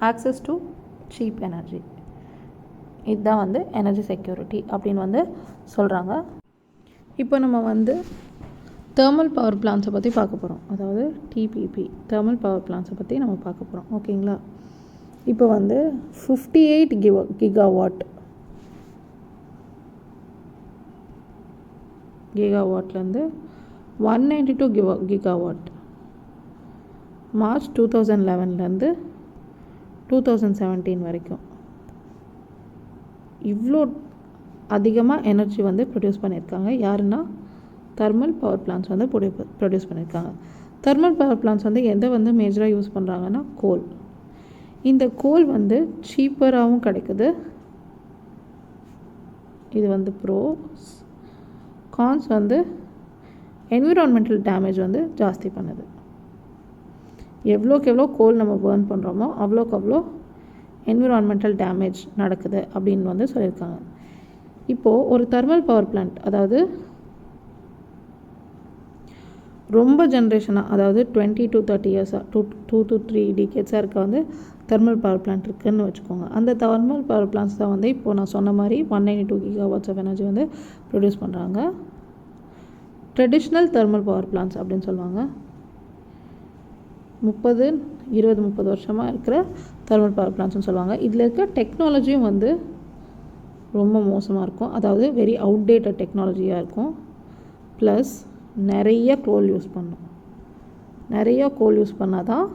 access to cheap energy. இதுதான் வந்து energy security அப்படின்னு வந்து சொல்கிறாங்க. இப்போ நம்ம வந்து தெர்மல் பவர் பிளான்ஸை பற்றி பார்க்க போகிறோம். அதாவது டிபிபி தெர்மல் பவர் பிளான்ஸை பற்றி நம்ம பார்க்க போகிறோம். ஓகேங்களா? இப்போ வந்து 58 கிகாவாட்லேருந்து 192 கிகாவாட் மார்ச் 2011லேருந்து 2017 வரைக்கும் இவ்வளோ அதிகமாக எனர்ஜி வந்து ப்ரொடியூஸ் பண்ணியிருக்காங்க. யாருன்னா தெர்மல் பவர் பிளான்ஸ் வந்து ப்ரொடியூஸ் பண்ணியிருக்காங்க. தெர்மல் பவர் பிளான்ஸ் வந்து எதை வந்து மேஜராக யூஸ் பண்ணுறாங்கன்னா கோல். இந்த கோல் வந்து சீப்பராகவும் கிடைக்குது. இது வந்து ப்ரோஸ். கான்ஸ் வந்து என்விரான்மெண்டல் டேமேஜ் வந்து ஜாஸ்தி பண்ணுது. எவ்வளோக்கு எவ்வளோ கோல் நம்ம பேர்ன் பண்ணுறோமோ அவ்வளோக்கு அவ்வளோ என்விரான்மெண்டல் டேமேஜ் நடக்குது அப்படின்னு வந்து சொல்லியிருக்காங்க. இப்போது ஒரு தெர்மல் பவர் பிளான்ட், அதாவது ரொம்ப ஜென்ரேஷனாக, அதாவது 20 to 30 இயர்ஸாக 2 to 3 டிகேட்ஸாக இருக்க வந்து தெர்மல் பவர் பிளான்ட் இருக்குதுன்னு வச்சுக்கோங்க. அந்த தெர்மல் பவர் பிளான்ட்ஸ் தான் வந்து இப்போது நான் சொன்ன மாதிரி 192 GW ஆஃப் எனர்ஜி வந்து ப்ரொடியூஸ் பண்ணுறாங்க. ட்ரெடிஷ்னல் தெர்மல் பவர் பிளான்ட்ஸ் அப்படின்னு சொல்லுவாங்க. 20-30 வருஷமாக இருக்கிற தெர்மல் பவர் பிளான்ட்ஸ்னு சொல்லுவாங்க. இதில் இருக்க டெக்னாலஜியும் வந்து ரொம்ப மோசமாக இருக்கும். அதாவது வெரி அவுடேட்டட் டெக்னாலஜியாக இருக்கும். ப்ளஸ் நிறைய கோல் யூஸ் பண்ணும். நிறைய கோல் யூஸ் பண்ணால் தான்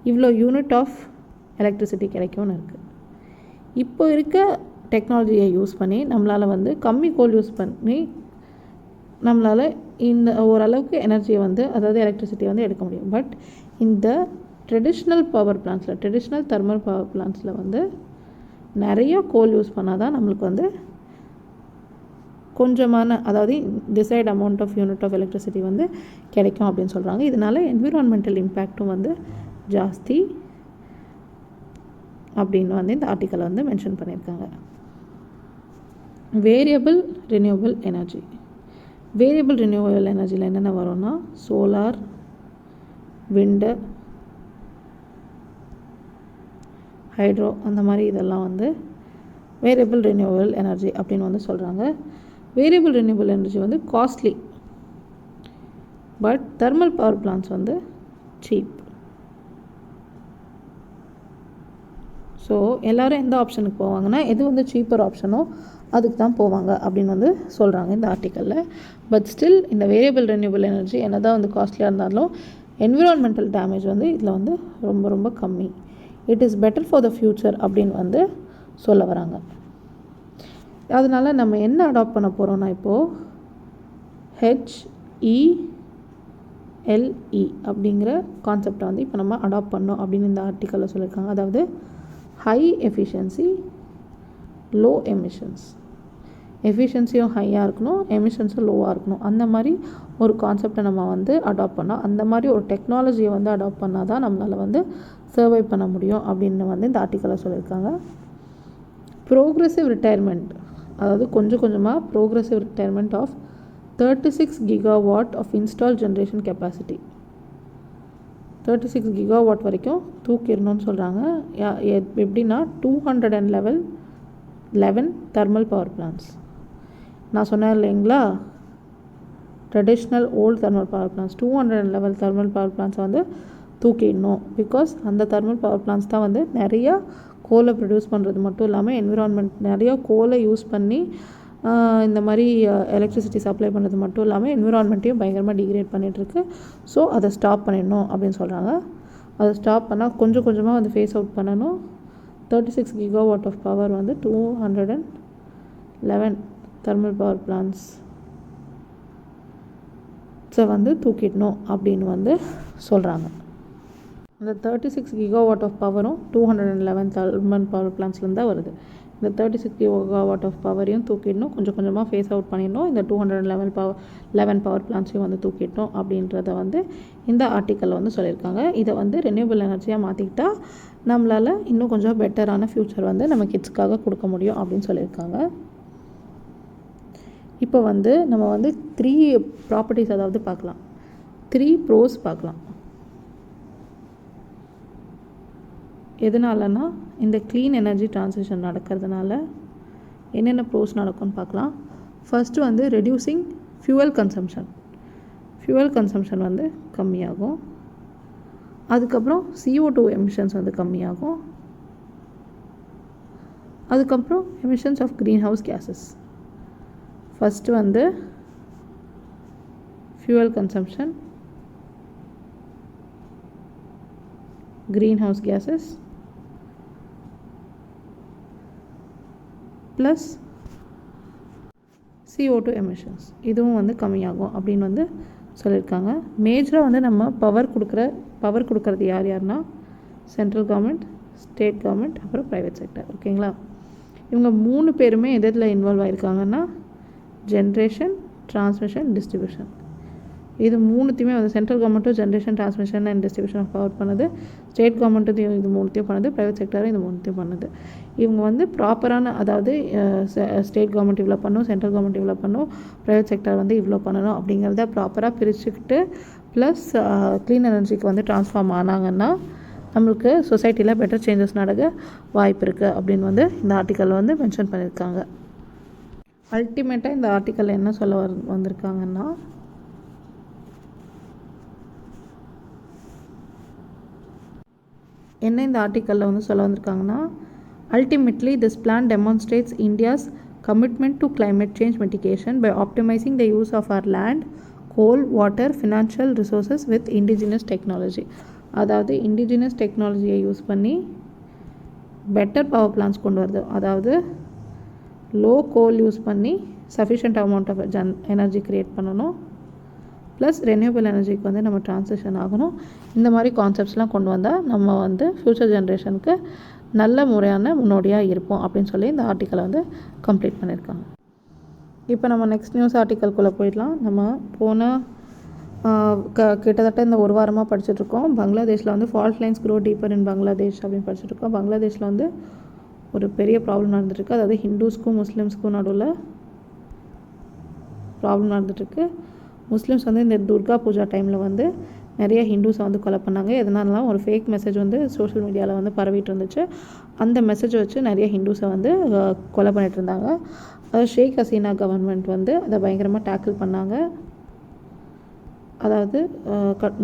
இவ்வளோ யூனிட் ஆஃப் எலக்ட்ரிசிட்டி கிடைக்கும்னு இருக்குது. இப்போ இருக்க டெக்னாலஜியை யூஸ் பண்ணி நம்மளால் வந்து கம்மி கோல் யூஸ் பண்ணி நம்மளால் இந்த ஓரளவுக்கு எனர்ஜியை வந்து, அதாவது எலக்ட்ரிசிட்டியை வந்து எடுக்க முடியும். பட் இந்த ட்ரெடிஷ்னல் பவர் பிளான்ட்ஸில், ட்ரெடிஷ்னல் தெர்மல் பவர் பிளான்ட்ஸில் வந்து நிறைய கோல் யூஸ் பண்ணால் தான் நம்மளுக்கு வந்து கொஞ்சமான, அதாவது decide amount of unit of electricity வந்து கிடைக்கும் அப்படின்னு சொல்கிறாங்க. இதனால் என்விரான்மெண்டல் இம்பேக்டும் வந்து ஜாஸ்தி அப்படின்னு வந்து இந்த ஆர்டிக்கலை வந்து மென்ஷன் பண்ணியிருக்காங்க. Variable renewable energy. Variable renewable எனர்ஜியில் என்னென்ன வரும்னா சோலார், விண்டு, ஹைட்ரோ, அந்த மாதிரி இதெல்லாம் வந்து வேரியபிள் ரினியூவபிள் எனர்ஜி அப்படின்னு வந்து சொல்கிறாங்க. வேரியபிள் ரினியூவபிள் எனர்ஜி வந்து costly, but thermal power plants வந்து சீப். ஸோ எல்லோரும் எந்த ஆப்ஷனுக்கு போவாங்கன்னா எது வந்து சீப்பர் ஆப்ஷனோ அதுக்கு தான் போவாங்க அப்படின்னு வந்து சொல்கிறாங்க இந்த ஆர்டிக்கலில். பட் ஸ்டில் இந்த வேரியபிள் ரினியூவபிள் எனர்ஜி என்ன தான் வந்து காஸ்ட்லியாக இருந்தாலும் என்விரான்மெண்டல் டேமேஜ் வந்து இதில் வந்து ரொம்ப ரொம்ப கம்மி. It is better for the future அப்படின்னு வந்து சொல்ல வராங்க. அதனால் நம்ம என்ன அடாப்ட் பண்ண போகிறோன்னா இப்போது HELE அப்படிங்கிற கான்செப்டை வந்து இப்போ நம்ம அடாப்ட் பண்ணோம் அப்படின்னு இந்த ஆர்டிக்கலில் சொல்லியிருக்காங்க. அதாவது ஹை எஃபிஷியன்சி, லோ எமிஷன்ஸ். எஃபிஷியன்சியும் ஹையாக இருக்கணும், எமிஷன்ஸும் லோவாக இருக்கணும். அந்த மாதிரி ஒரு கான்செப்டை நம்ம வந்து அடாப்ட் பண்ணால், அந்த மாதிரி ஒரு டெக்னாலஜியை வந்து அடாப்ட் பண்ணால் தான் நம்மளால் வந்து சர்வை பண்ண முடியும் அப்படின்னு வந்து இந்த ஆர்டிக்கலில் சொல்லியிருக்காங்க. ப்ரோக்ரெசிவ் ரிட்டையர்மெண்ட், அதாவது கொஞ்சம் கொஞ்சமாக progressive retirement of 36 GW of install generation capacity. 36 GW வரைக்கும் தூக்கிடணும்னு சொல்கிறாங்க. எப்படின்னா 211 தெர்மல் பவர் பிளான்ட்ஸ். நான் சொன்னேன் இல்லைங்களா, traditional old thermal power plants 211 thermal power பிளான்ட்ஸை வந்து தூக்கிடணும். பிகாஸ் அந்த தெர்மல் பவர் பிளான்ட்ஸ் தான் வந்து நிறையா கோலை ப்ரொடியூஸ் பண்ணுறது மட்டும் இல்லாமல் என்விரான்மெண்ட் நிறையா கோலை யூஸ் பண்ணி இந்த மாதிரி எலக்ட்ரிசிட்டி சப்ளை பண்ணுறது மட்டும் இல்லாமல் என்விரான்மெண்ட்டையும் பயங்கரமாக டிகிரேட் பண்ணிகிட்ருக்கு. ஸோ அதை ஸ்டாப் பண்ணிடணும் அப்படின்னு சொல்கிறாங்க. அதை ஸ்டாப் பண்ணால் கொஞ்சம் கொஞ்சமாக வந்து ஃபேஸ் அவுட் பண்ணணும். 36 GW ஆஃப் பவர் வந்து 211 தெர்மல் பவர் பிளான்ட்ஸை வந்து தூக்கிடணும் அப்படின்னு வந்து சொல்கிறாங்க. இந்த 36 GW ஆஃப் பவரும் 211 தெர்மல் பவர் பிளான்ட்ஸ்லேருந்து தான் வருது. இந்த 36 GW ஆஃப் பவரையும் தூக்கிடணும், கொஞ்சம் கொஞ்சமாக ஃபேஸ் அவுட் பண்ணிடணும். இந்த 211 பவர் பிளான்ட்ஸையும் வந்து தூக்கிடணும் அப்படின்றத வந்து இந்த ஆர்டிக்கலில் வந்து சொல்லியிருக்காங்க. இதை வந்து ரெனியூவபிள் எனர்ஜியாக மாற்றிக்கிட்டால் நம்மளால் இன்னும் கொஞ்சம் பெட்டரான ஃப்யூச்சர் வந்து நம்ம கிட்ஸ்க்காக கொடுக்க முடியும் அப்படின்னு சொல்லியிருக்காங்க. இப்போ வந்து நம்ம வந்து 3 ப்ராப்பர்ட்டிஸ் அதாவது பார்க்கலாம், 3 ப்ரோஸ் பார்க்கலாம். எதனாலனா இந்த க்ளீன் எனர்ஜி ட்ரான்சிஷன் நடக்கிறதுனால என்னென்ன ப்ரோஸ் நடக்கும்னு பார்க்கலாம். ஃபஸ்ட்டு வந்து ரெடியூசிங் ஃபியூவல் கன்சம்ஷன் வந்து கம்மியாகும். அதுக்கப்புறம் CO2 எமிஷன்ஸ் வந்து கம்மியாகும். அதுக்கப்புறம் emissions of greenhouse gases. First வந்து fuel consumption, greenhouse gases plus CO2 emissions, இதுவும் வந்து கம்மியாகும் அப்படின்னு வந்து சொல்லியிருக்காங்க. மேஜராக வந்து நம்ம பவர் கொடுக்குறது யாருன்னா சென்ட்ரல் கவர்மெண்ட், ஸ்டேட் கவர்மெண்ட், அப்புறம் ப்ரைவேட் செக்டர். ஓகேங்களா? இவங்க 3 பேருமே எதில் இன்வால்வ் ஆகிருக்காங்கன்னா ஜென்ரேஷன், டிரான்ஸ்மிஷன், டிஸ்ட்ரிபியூஷன். இது 3த்தையுமே வந்து சென்ட்ரல் கவர்மெண்ட்டும் generation, transmission and distribution cover பண்ணுது. ஸ்டேட் கவர்மெண்ட்டும் இது 3த்தையும் பண்ணுது. ப்ரைவேட் செக்டரும் இது 3த்தையும் பண்ணுது. இவங்க வந்து ப்ராப்பரான, அதாவது ஸ்டேட் கவர்மெண்ட் இவ்வளோ பண்ணும், சென்ட்ரல் கவர்மெண்ட் இவ்வளோ பண்ணும், ப்ரைவேட் செக்டர் வந்து இவ்வளோ பண்ணணும் அப்படிங்கிறத ப்ராப்பராக பிரிச்சுக்கிட்டு ப்ளஸ் க்ளீன் எனர்ஜிக்கு வந்து ட்ரான்ஸ்ஃபார்ம் ஆனாங்கன்னா நம்மளுக்கு சொசைட்டியில் பெட்டர் சேஞ்சஸ் நடக்க வாய்ப்பு இருக்குது அப்படின்னு வந்து இந்த ஆர்டிக்கலில் வந்து மென்ஷன் பண்ணியிருக்காங்க. அல்டிமேட்டாக இந்த ஆர்டிக்கலில் என்ன சொல்ல வந்திருக்காங்கன்னா, என்ன இந்த ஆர்டிக்கலில் வந்து சொல்ல வந்திருக்காங்கன்னா, ultimately this plan demonstrates India's commitment to climate change mitigation by optimizing the use of our land, coal, water, financial resources with indigenous technology. அதாவது இண்டிஜினஸ் டெக்னாலஜியை யூஸ் பண்ணி பெட்டர் பவர் பிளான்ஸ் கொண்டு வருது. அதாவது லோ கோல் யூஸ் பண்ணி sufficient amount of energy create பண்ணணும், plus renewable எனர்ஜிக்கு வந்து நம்ம ட்ரான்சிஷன் ஆகணும். இந்த மாதிரி கான்செப்ட்ஸ்லாம் கொண்டு வந்தால் நம்ம வந்து ஃப்யூச்சர் ஜென்ரேஷனுக்கு நல்ல முறையான முன்னோடியாக இருப்போம் அப்படின்னு சொல்லி இந்த ஆர்டிக்கலை வந்து கம்ப்ளீட் பண்ணியிருக்காங்க. இப்போ நம்ம நெக்ஸ்ட் நியூஸ் ஆர்டிக்கல்குள்ளே போயிடலாம். நம்ம போன கிட்டத்தட்ட இந்த ஒரு வாரமாக படிச்சுட்ருக்கோம். பங்களாதேஷில் வந்து ஃபால்ட் லைன்ஸ் க்ரோ டீப்பர் இன் பங்களாதேஷ் அப்படின்னு படிச்சுட்ருக்கோம். பங்களாதேஷில் வந்து ஒரு பெரிய ப்ராப்ளம் நடந்துட்டுருக்கு. அதாவது ஹிந்துஸ்க்கும் முஸ்லீம்ஸ்க்கும் நடுவில் ப்ராப்ளம் நடந்துட்டுருக்கு. முஸ்லீம்ஸ் வந்து இந்த துர்கா பூஜா டைமில் வந்து நிறைய ஹிந்துஸை வந்து கொலை பண்ணாங்க. எதனாலலாம் ஒரு ஃபேக் மெசேஜ் வந்து சோஷியல் மீடியாவில் வந்து பரவிட்டு இருந்துச்சு. அந்த மெசேஜை வச்சு நிறைய ஹிந்துஸை வந்து கொலை பண்ணிகிட்டு இருந்தாங்க. அது ஷேக் ஹசீனா கவர்மெண்ட் வந்து அதை பயங்கரமாக டேக்கிள் பண்ணாங்க. அதாவது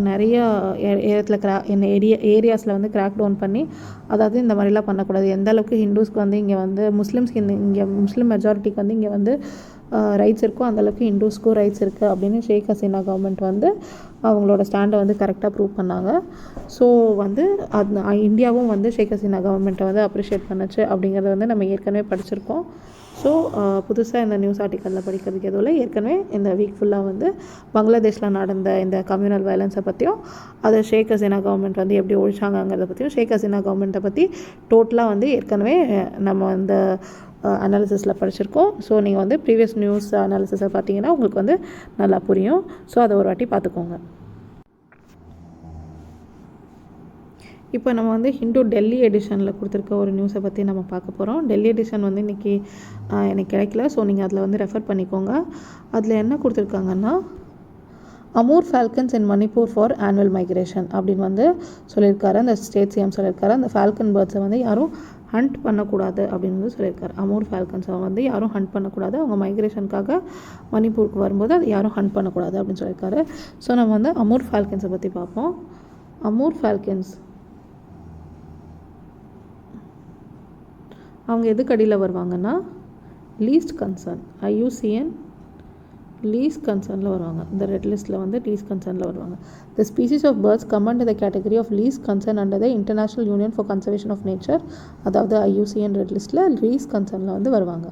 நிறையா இடத்துல ஏரியாஸில் வந்து கிராக் டவுன் பண்ணி, அதாவது இந்த மாதிரிலாம் பண்ணக்கூடாது, எந்த அளவுக்கு ஹிந்துஸ்க்கு வந்து இங்கே வந்து முஸ்லீம்ஸ்க்கு இங்கே முஸ்லீம் மெஜாரிட்டிக்கு வந்து இங்கே வந்து ரைட்ஸ் இருக்கோ அந்தளவுக்கு ஹிந்துஸ்க்கும் ரைட்ஸ் இருக்குது அப்படின்னு ஷேக் ஹசீனா கவர்மெண்ட் வந்து அவங்களோட ஸ்டாண்டை வந்து கரெக்டாக ப்ரூவ் பண்ணாங்க. ஸோ வந்து அது இந்தியாவும் வந்து ஷேக் ஹசீனா கவர்மெண்ட்டை வந்து அப்ரிஷியேட் பண்ணுச்சு அப்படிங்கிறத வந்து நம்ம ஏற்கனவே படிச்சிருக்கோம். ஸோ புதுசாக இந்த நியூஸ் ஆர்டிக்கலில் படிக்கிறதுக்கு எதுவும் இல்லை. ஏற்கனவே இந்த வீக் ஃபுல்லாக வந்து பங்களாதேஷில் நடந்த இந்த கம்யூனல் வயலன்ஸை பற்றியும், அதை ஷேக் ஹசீனா கவர்மெண்ட் வந்து எப்படி ஒழிச்சாங்கங்கிறத பற்றியும், ஷேக் ஹசீனா கவர்மெண்ட்டை பற்றி டோட்டலாக வந்து ஏற்கனவே நம்ம இந்த அனாலிசிஸில் படிச்சிருக்கோம். ஸோ நீங்கள் வந்து ப்ரீவியஸ் நியூஸ் அனாலிசிஸை பார்த்தீங்கன்னா உங்களுக்கு வந்து நல்லா புரியும். ஸோ அதை ஒரு வாட்டி பார்த்துக்கோங்க. இப்போ நம்ம வந்து ஹிந்து டெல்லி எடிஷனில் கொடுத்துருக்க ஒரு நியூஸை பற்றி நம்ம பார்க்க போகிறோம். டெல்லி எடிஷன் வந்து இன்றைக்கி எனக்கு கிடைக்கல. ஸோ நீங்கள் அதில் வந்து ரெஃபர் பண்ணிக்கோங்க. அதில் என்ன கொடுத்துருக்காங்கன்னா, Amur falcons in Manipur for annual migration அப்படின்னு வந்து சொல்லியிருக்காரு. அந்த ஸ்டேட் சிஎம் சொல்லியிருக்காரு. அந்த ஃபால்கன் பேர்ட்ஸை வந்து யாரும் ஹண்ட் பண்ணக்கூடாது அப்படின்னு வந்து சொல்லியிருக்காரு. அமூர் ஃபால்கன்ஸை வந்து யாரும் ஹண்ட் பண்ணக்கூடாது, அவங்க மைக்ரேஷனுக்காக மணிப்பூருக்கு வரும்போது அது யாரும் ஹண்ட் பண்ணக்கூடாது அப்படின்னு சொல்லியிருக்காரு. ஸோ நம்ம வந்து அமூர் ஃபால்கன்ஸை பற்றி பார்ப்போம். அமூர் ஃபால்கன்ஸ் அவங்க எதுக்கு அடியில் வருவாங்கன்னா, லீஸ்ட் கன்சர்ன் IUCN லீஸ்ட் கன்சர்னில் வருவாங்க. இந்த ரெட் லிஸ்ட்டில் வந்து லீஸ்ட் கன்சர்னில் வருவாங்க. The species of birds come under the category of least concern under the international union for conservation of nature, அதாவது IUCN ரெட் லிஸ்ட்டில் லீஸ்ட் கன்சர்னில் வந்து வருவாங்க.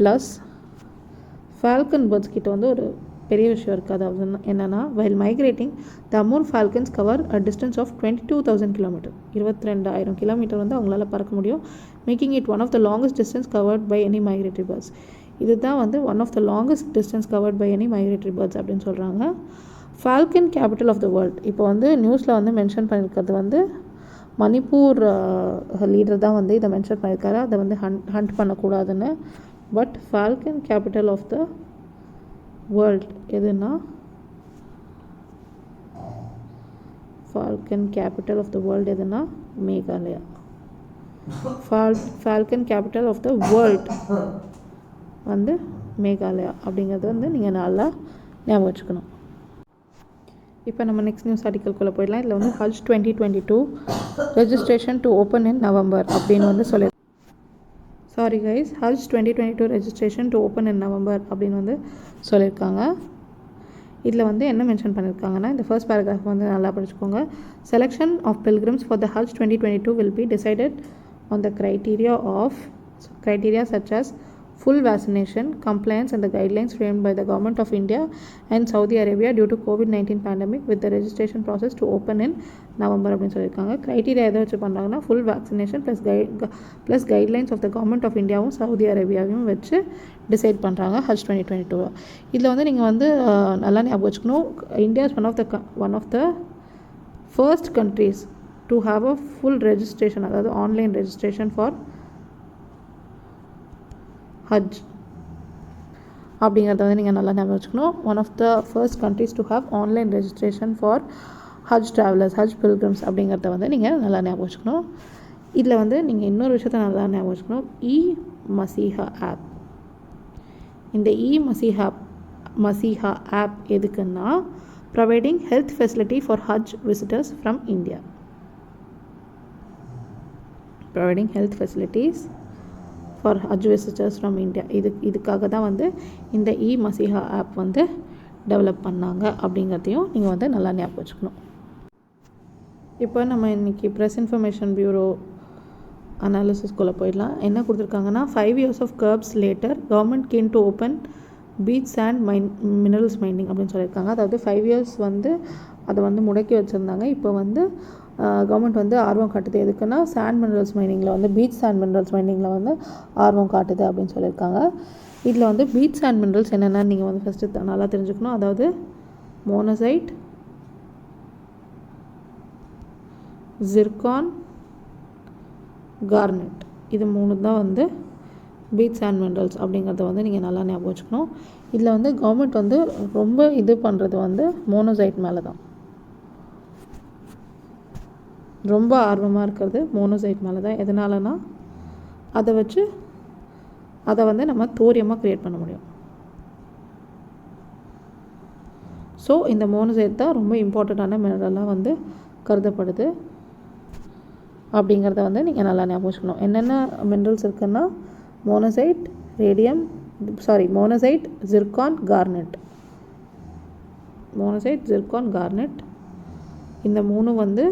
ப்ளஸ் ஃபால்கன் பேர்ட்ஸ் கிட்ட வந்து ஒரு பெரிய விஷயம் இருக்குது. அதாவது என்னென்னா, while migrating the Amur falcons cover a distance of 22,000 kilometre, 22,000 kilometre வந்து அவங்களால பறக்க முடியும். Making it one of the longest distance covered by any migratory birds. இதுதான் வந்து one of the longest distance covered by any migratory birds அப்படின்னு சொல்கிறாங்க. Falcon capital of the world. இப்போ வந்து நியூஸில் வந்து மென்ஷன் பண்ணியிருக்கிறது வந்து மணிப்பூர் லீடர் தான் வந்து இதை மென்ஷன் பண்ணியிருக்காரு, அதை வந்து ஹண்ட் பண்ணக்கூடாதுன்னு. But falcon capital of the world எதுனா, falcon capital of the world எதுனா Meghalaya. Falcon capital of the world வந்து மேகாலயா அப்படிங்கிறது வந்து நீங்கள் நல்லா ஞாபகம் வச்சுக்கணும். இப்போ நம்ம நெக்ஸ்ட் நியூஸ் ஆர்டிக்கல்குள்ளே போயிடலாம். இதில் வந்து ஹஜ் 2022 registration to open in November அப்படின்னு வந்து sorry guys, Hajj 2022 registration to open in November அப்படின்னு வந்து சொல்லியிருக்காங்க. இதில் வந்து என்ன மென்ஷன் பண்ணியிருக்காங்கன்னா, இந்த ஃபர்ஸ்ட் பேராகிராஃப் வந்து நல்லா படிச்சுக்கோங்க. Selection of pilgrims for the Hajj 2022 will be decided on the criteria such as full vaccination compliance and the guidelines framed by the government of India and Saudi Arabia due to COVID-19 pandemic with the registration process to open in November அப்படின்னு சொல்லியிருக்காங்க. Criteria எதை வச்சு பண்ணுறாங்கன்னா full vaccination plus guidelines of the government of இந்தியாவும் Saudi அரேபியாவையும் வச்சு decide பண்ணுறாங்க ஹஜ் 2022. இதில் வந்து நீங்கள் வந்து நல்லா ஞாபகம் வச்சுக்கணும், India is one of the first countries to have a full registration, அதாவது ஆன்லைன் ரெஜிஸ்ட்ரேஷன் ஃபார் ஹஜ் அப்படிங்கிறத வந்து நீங்கள் நல்லா ஞாபகம் வச்சுக்கணும். One of the first countries to have online registration for Hajj travellers, Hajj pilgrims அப்படிங்கிறத வந்து நீங்கள் நல்லா ஞாபகம் வச்சுக்கணும். இதில் வந்து நீங்கள் இன்னொரு விஷயத்த நல்லா ஞாபகம் வச்சுக்கணும், மசீஹா ஆப். இந்த மசீஹா ஆப் எதுக்குன்னா providing health facility for Hajj visitors from India. Providing health facilities for Hajj visitors from India. இதுக்காக தான் வந்து இந்த மசீஹா ஆப் வந்து டெவலப் பண்ணாங்க அப்படிங்கிறதையும் நீங்கள் வந்து நல்லா ஞாபகம் வச்சுக்கணும். இப்போ நம்ம இன்றைக்கி ப்ரெஸ் இன்ஃபர்மேஷன் பியூரோ அனாலிசிஸ்குள்ளே போயிடலாம். என்ன கொடுத்துருக்காங்கன்னா 5 years of curbs later government keen to open beach sand minerals mining அப்படின்னு சொல்லியிருக்காங்க. அதாவது 5 years வந்து அதை வந்து முடக்கி வச்சுருந்தாங்க. இப்போ வந்து கவர்மெண்ட் வந்து ஆர்வம் காட்டுது. எதுக்குன்னா சாண்ட் மினரல்ஸ் மைனிங்கில் வந்து பீச் சாண்ட் மினரல்ஸ் மைனிங்கில் வந்து ஆர்வம் காட்டுது அப்படின்னு சொல்லியிருக்காங்க. இதில் வந்து பீச் சாண்ட் மினரல்ஸ் என்னென்னு நீங்கள் வந்து ஃபஸ்ட்டு நல்லா தெரிஞ்சுக்கணும். அதாவது மோனசைட், ஜிர்கான், கார்னெட், இது 3 தான் வந்து பீச் சாண்ட் மினரல்ஸ் அப்படிங்கிறத வந்து நீங்கள் நல்லா ஞாபகம் வச்சுக்கணும். இதில் வந்து கவர்மெண்ட் வந்து ரொம்ப இது பண்ணுறது வந்து மோனோசைட் மேலே தான், ரொம்ப ஆர்வமாக இருக்கிறது மோனோசைட் மேலே தான். எதனாலனா அதை வச்சு அதை வந்து நம்ம தோரியமாக க்ரியேட் பண்ண முடியும். ஸோ இந்த மோனோசைட் தான் ரொம்ப இம்பார்ட்டண்ட்டான மினரலாக வந்து கருதப்படுது அப்படிங்கிறத வந்து நீங்கள் நல்லா ஞாபகம் வச்சுக்கணும். என்னென்ன மினரல்ஸ் இருக்குன்னா monazite, monazite, zircon, garnet. Monazite, zircon, garnet, இந்த 3 வந்து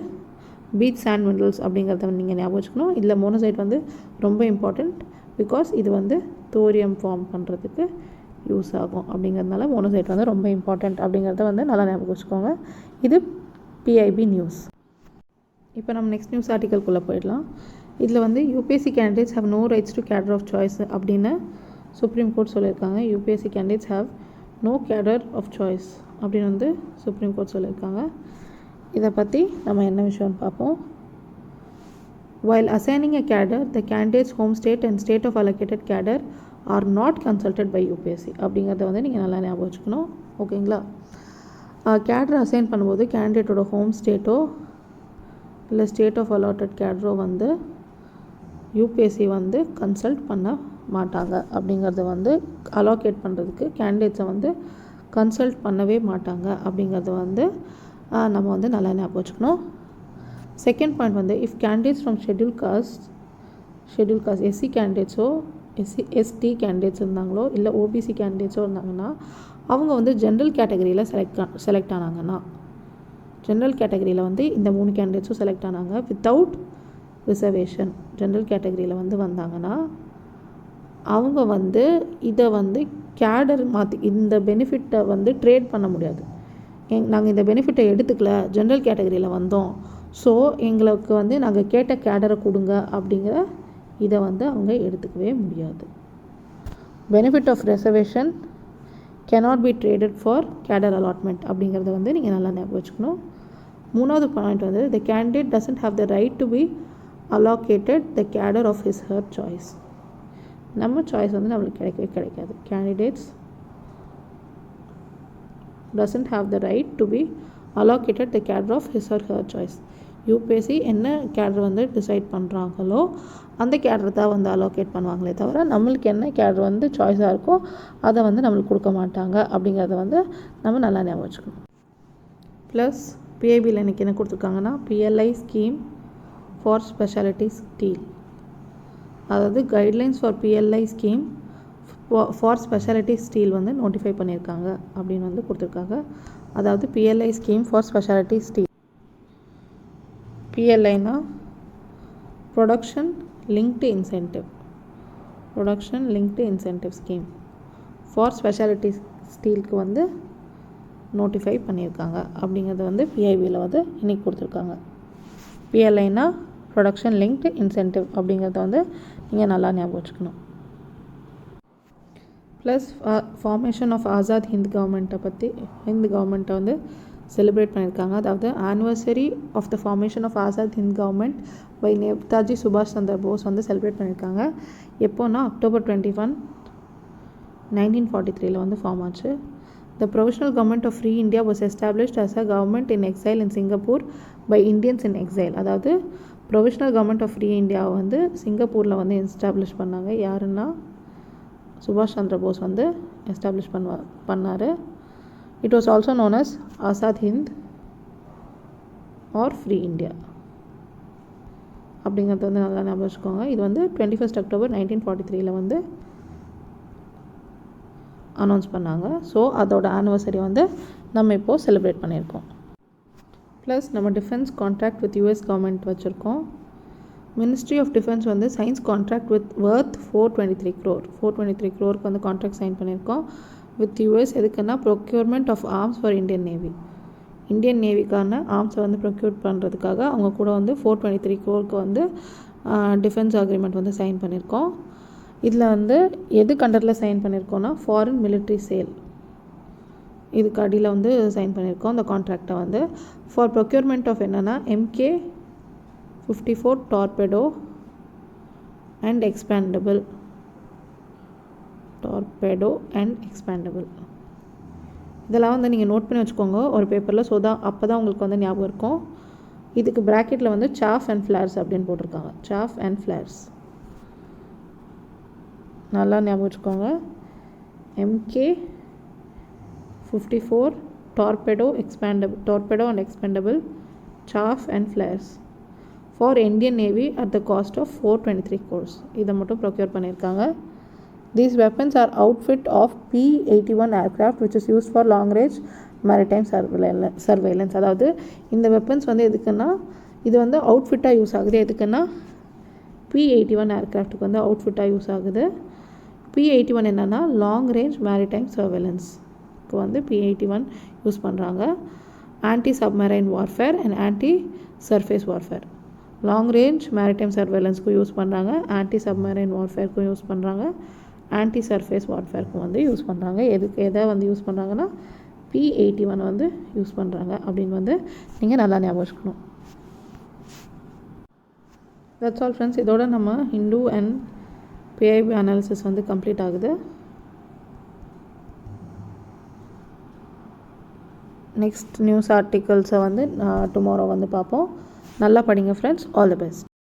பீச் சாண்ட் மினரல்ஸ் அப்படிங்கிறத நீங்கள் ஞாபகம் வச்சுக்கணும். இதில் மோனோசைட் வந்து ரொம்ப இம்பார்ட்டண்ட், பிகாஸ் இது வந்து தோரியம் ஃபார்ம் பண்ணுறதுக்கு யூஸ் ஆகும். அப்படிங்கிறதுனால மோனோசைட் வந்து ரொம்ப இம்பார்ட்டண்ட் அப்படிங்கிறத வந்து நல்லா ஞாபகம் வச்சுக்கோங்க. இது PIB நியூஸ். இப்போ நம்ம நெக்ஸ்ட் நியூஸ் ஆர்டிக்கல்குள்ளே போயிடலாம். இதில் வந்து UPSC candidates have no rights to cadre of choice அப்படின்னு சுப்ரீம் கோர்ட் சொல்லியிருக்காங்க. UPSC candidates have no cadre of choice அப்படின்னு வந்து சுப்ரீம் கோர்ட் சொல்லியிருக்காங்க. இதை பற்றி நம்ம என்ன விஷயம்னு பார்ப்போம். While assigning a cadre, the candidate's home state and state of allocated cadre are not consulted by UPSC அப்படிங்கிறத வந்து நீங்கள் நல்லா ஞாபகம் வச்சுக்கணும். ஓகேங்களா? கேட்ரு அசைன் பண்ணும்போது கேண்டிடேட்டோட ஹோம் ஸ்டேட்டோ இல்லை ஸ்டேட் ஆஃப் அலாட்டட் கேட்ரோ வந்து யூபிஎஸ்சி வந்து கன்சல்ட் பண்ண மாட்டாங்க. அப்படிங்கிறத வந்து அலோகேட் பண்ணுறதுக்கு கேண்டிடேட்ஸை வந்து கன்சல்ட் பண்ணவே மாட்டாங்க அப்படிங்கிறத வந்து நம்ம வந்து நல்லா ஞாபகம் வச்சுக்கணும். செகண்ட் பாயிண்ட் வந்து if candidates from schedule caste SC கேண்டிடேட்ஸோ எஸ்டி கேண்டிடேட்ஸ் இருந்தாங்களோ இல்லை ஓபிசி கேண்டிடேட்ஸோ இருந்தாங்கன்னா அவங்க வந்து ஜென்ரல் கேட்டகரியில் செலக்ட் ஆனாங்கன்னா, ஜென்ரல் கேட்டகரியில் வந்து இந்த 3 கேண்டிடேட்ஸும் செலக்ட் ஆனாங்க வித்தவுட் ரிசர்வேஷன், ஜென்ரல் கேட்டகரியில் வந்து வந்தாங்கன்னா அவங்க வந்து இதை வந்து கேடர் இந்த பெனிஃபிட்டை வந்து ட்ரேட் பண்ண முடியாது. நாங்கள் இந்த பெனிஃபிட்டை எடுத்துக்கல, ஜென்ரல் கேட்டகரியில் வந்தோம், ஸோ எங்களுக்கு வந்து நாங்கள் கேட்ட கேடரை கொடுங்க அப்படிங்கிற இதை வந்து அவங்க எடுத்துக்கவே முடியாது. Benefit of reservation cannot be traded for cadre allotment அப்படிங்கிறத வந்து நீங்கள் நல்லா ஞாபகம் வச்சுக்கணும். 3வது பாயிண்ட் வந்து the candidate doesn't have the right to be allocated the cadre of his her choice. நம்ம சாய்ஸ் வந்து நம்மளுக்கு கிடைக்காது. candidates doesn't have the right to be allocated the cadre of his or her choice. UPSC என்ன கேடர் வந்து decide பண்ணுறாங்களோ அந்த கேடரை தான் வந்து அலோகேட் பண்ணுவாங்களே தவிர நம்மளுக்கு என்ன கேடர் வந்து சாய்ஸாக இருக்கோ அதை வந்து நம்மளுக்கு கொடுக்க மாட்டாங்க அப்படிங்கிறத வந்து நம்ம நல்லா ஞாபகம் வச்சுக்கணும். ப்ளஸ் பிஐபியில் இன்றைக்கி என்ன கொடுத்துருக்காங்கன்னா PLI scheme for speciality steel, அதாவது guidelines for PLI scheme for speciality steel வந்து நோட்டிஃபை பண்ணியிருக்காங்க அப்படின்னு வந்து கொடுத்துருக்காங்க. அதாவது PLI scheme for speciality steel, PLIனா production linked incentive. Production linked incentive scheme for speciality ஸ்டீலுக்கு வந்து நோட்டிஃபை பண்ணியிருக்காங்க அப்படிங்கிறது வந்து பிஐபியில் வந்து இன்றைக்கி கொடுத்துருக்காங்க. பிஎல்ஐனா ப்ரொடக்ஷன் லிங்க்டு இன்சென்டிவ் அப்படிங்கிறத வந்து நீங்கள் நல்லா ஞாபகம் வச்சுக்கணும். Plus formation of Azad Hind கவர்மெண்ட்டை வந்து செலிப்ரேட் பண்ணியிருக்காங்க. அதாவது anniversary of the formation of Azad Hind government by Netaji சுபாஷ் சந்திர போஸ் வந்து செலிப்ரேட் பண்ணியிருக்காங்க. எப்போனா October 21, 1943 வந்து ஃபார்ம் ஆச்சு. The Provisional Government of Free India was established as a government in exile in Singapore by Indians in exile. அதாவது ப்ரொவிஷ்னல் கவர்மெண்ட் ஆஃப் ஃப்ரீ இந்தியாவை வந்து சிங்கப்பூரில் வந்து எஸ்டாப்ளிஷ் பண்ணாங்க. யாருன்னா சுபாஷ் சந்திர போஸ் வந்து எஸ்டாப்ளிஷ் பண்ணார். It was also known as Azad Hind or free India அப்படிங்கிறது வந்து நல்லா ஞாபகம் வச்சுக்கோங்க. இது வந்து 21 October 1943 வந்து அனௌன்ஸ் பண்ணாங்க. ஸோ அதோட ஆனிவர்சரி வந்து நம்ம இப்போது செலிப்ரேட் பண்ணியிருக்கோம். ப்ளஸ் நம்ம defence contract with US government வச்சுருக்கோம். மினிஸ்ட்ரி ஆஃப் டிஃபென்ஸ் வந்து signs contract with worth 423 crore வந்து கான்ட்ராக்ட் சைன் பண்ணியிருக்கோம் வித் யூஎஸ். எதுக்குன்னா procurement of arms for Indian நேவிக்கான ஆர்ம்ஸை வந்து ப்ரொக்யூர் பண்ணுறதுக்காக அவங்க கூட வந்து 423 crore வந்து டிஃபென்ஸ் அக்ரிமெண்ட் வந்து சைன் பண்ணியிருக்கோம். இதில் வந்து எது கண்டரில் சைன் பண்ணியிருக்கோன்னா ஃபாரின் மிலிட்ரி சேல் இதுக்கு அடியில் வந்து சைன் பண்ணியிருக்கோம். இந்த கான்ட்ராக்டை வந்து ஃபார் ப்ரொக்யூர்மெண்ட் ஆஃப் என்னென்னா MK-54 டார்பெடோ அண்ட் எக்ஸ்பேண்டபிள் இதெல்லாம் வந்து நீங்கள் நோட் பண்ணி வச்சுக்கோங்க ஒரு பேப்பரில். ஸோ அப்போ தான் உங்களுக்கு வந்து ஞாபகம் இருக்கும். இதுக்கு ப்ராக்கெட்டில் வந்து சாஃப் அண்ட் ஃப்ளேர்ஸ் அப்படின்னு போட்டிருக்காங்க. சாஃப் அண்ட் ஃப்ளேர்ஸ் நல்லா ஞாபகம் வச்சுக்கோங்க. MK-54 torpedo and expendable chaff and flares for Indian navy at the cost of 423 crore இதை மட்டும் ப்ரொக்யூர் பண்ணியிருக்காங்க. These weapons are outfit of P-81 aircraft which is used for long range maritime surveillance. அதாவது இந்த weapons வந்து எதுக்குன்னா இது வந்து அவுட்ஃபிட்டாக use ஆகுது. எதுக்குன்னா P-81 ஏர்க்ராஃப்ட்டுக்கு வந்து அவுட்ஃபிட்டாக யூஸ் ஆகுது. P-81 என்னென்னா லாங் ரேஞ்ச் மேரிடைம் சர்வேலன்ஸ்க்கு வந்து P-81 யூஸ் பண்ணுறாங்க. Anti submarine warfare and anti surface warfare. Long range maritime சர்வேலன்ஸ்க்கும் யூஸ் பண்ணுறாங்க, ஆன்டி சப்மரைன் வார்ஃபேருக்கும் யூஸ் பண்ணுறாங்க, ஆன்டி சர்ஃபேஸ் வார்ஃபேருக்கும் வந்து யூஸ் பண்ணுறாங்க. எதை வந்து யூஸ் பண்ணுறாங்கன்னா P-81 வந்து யூஸ் பண்ணுறாங்க அப்படின்னு வந்து நீங்கள் நல்லா ஞாபகம் வச்சுக்கணும். That's all friends. இதோட நம்ம ஹிந்து அண்ட் பிஐபி அனாலிசிஸ் வந்து கம்ப்ளீட் ஆகுது. நெக்ஸ்ட் நியூஸ் ஆர்டிகல்ஸை வந்து டுமாரோ வந்து பார்ப்போம். நல்லா படிங்க ஃப்ரெண்ட்ஸ். All the best.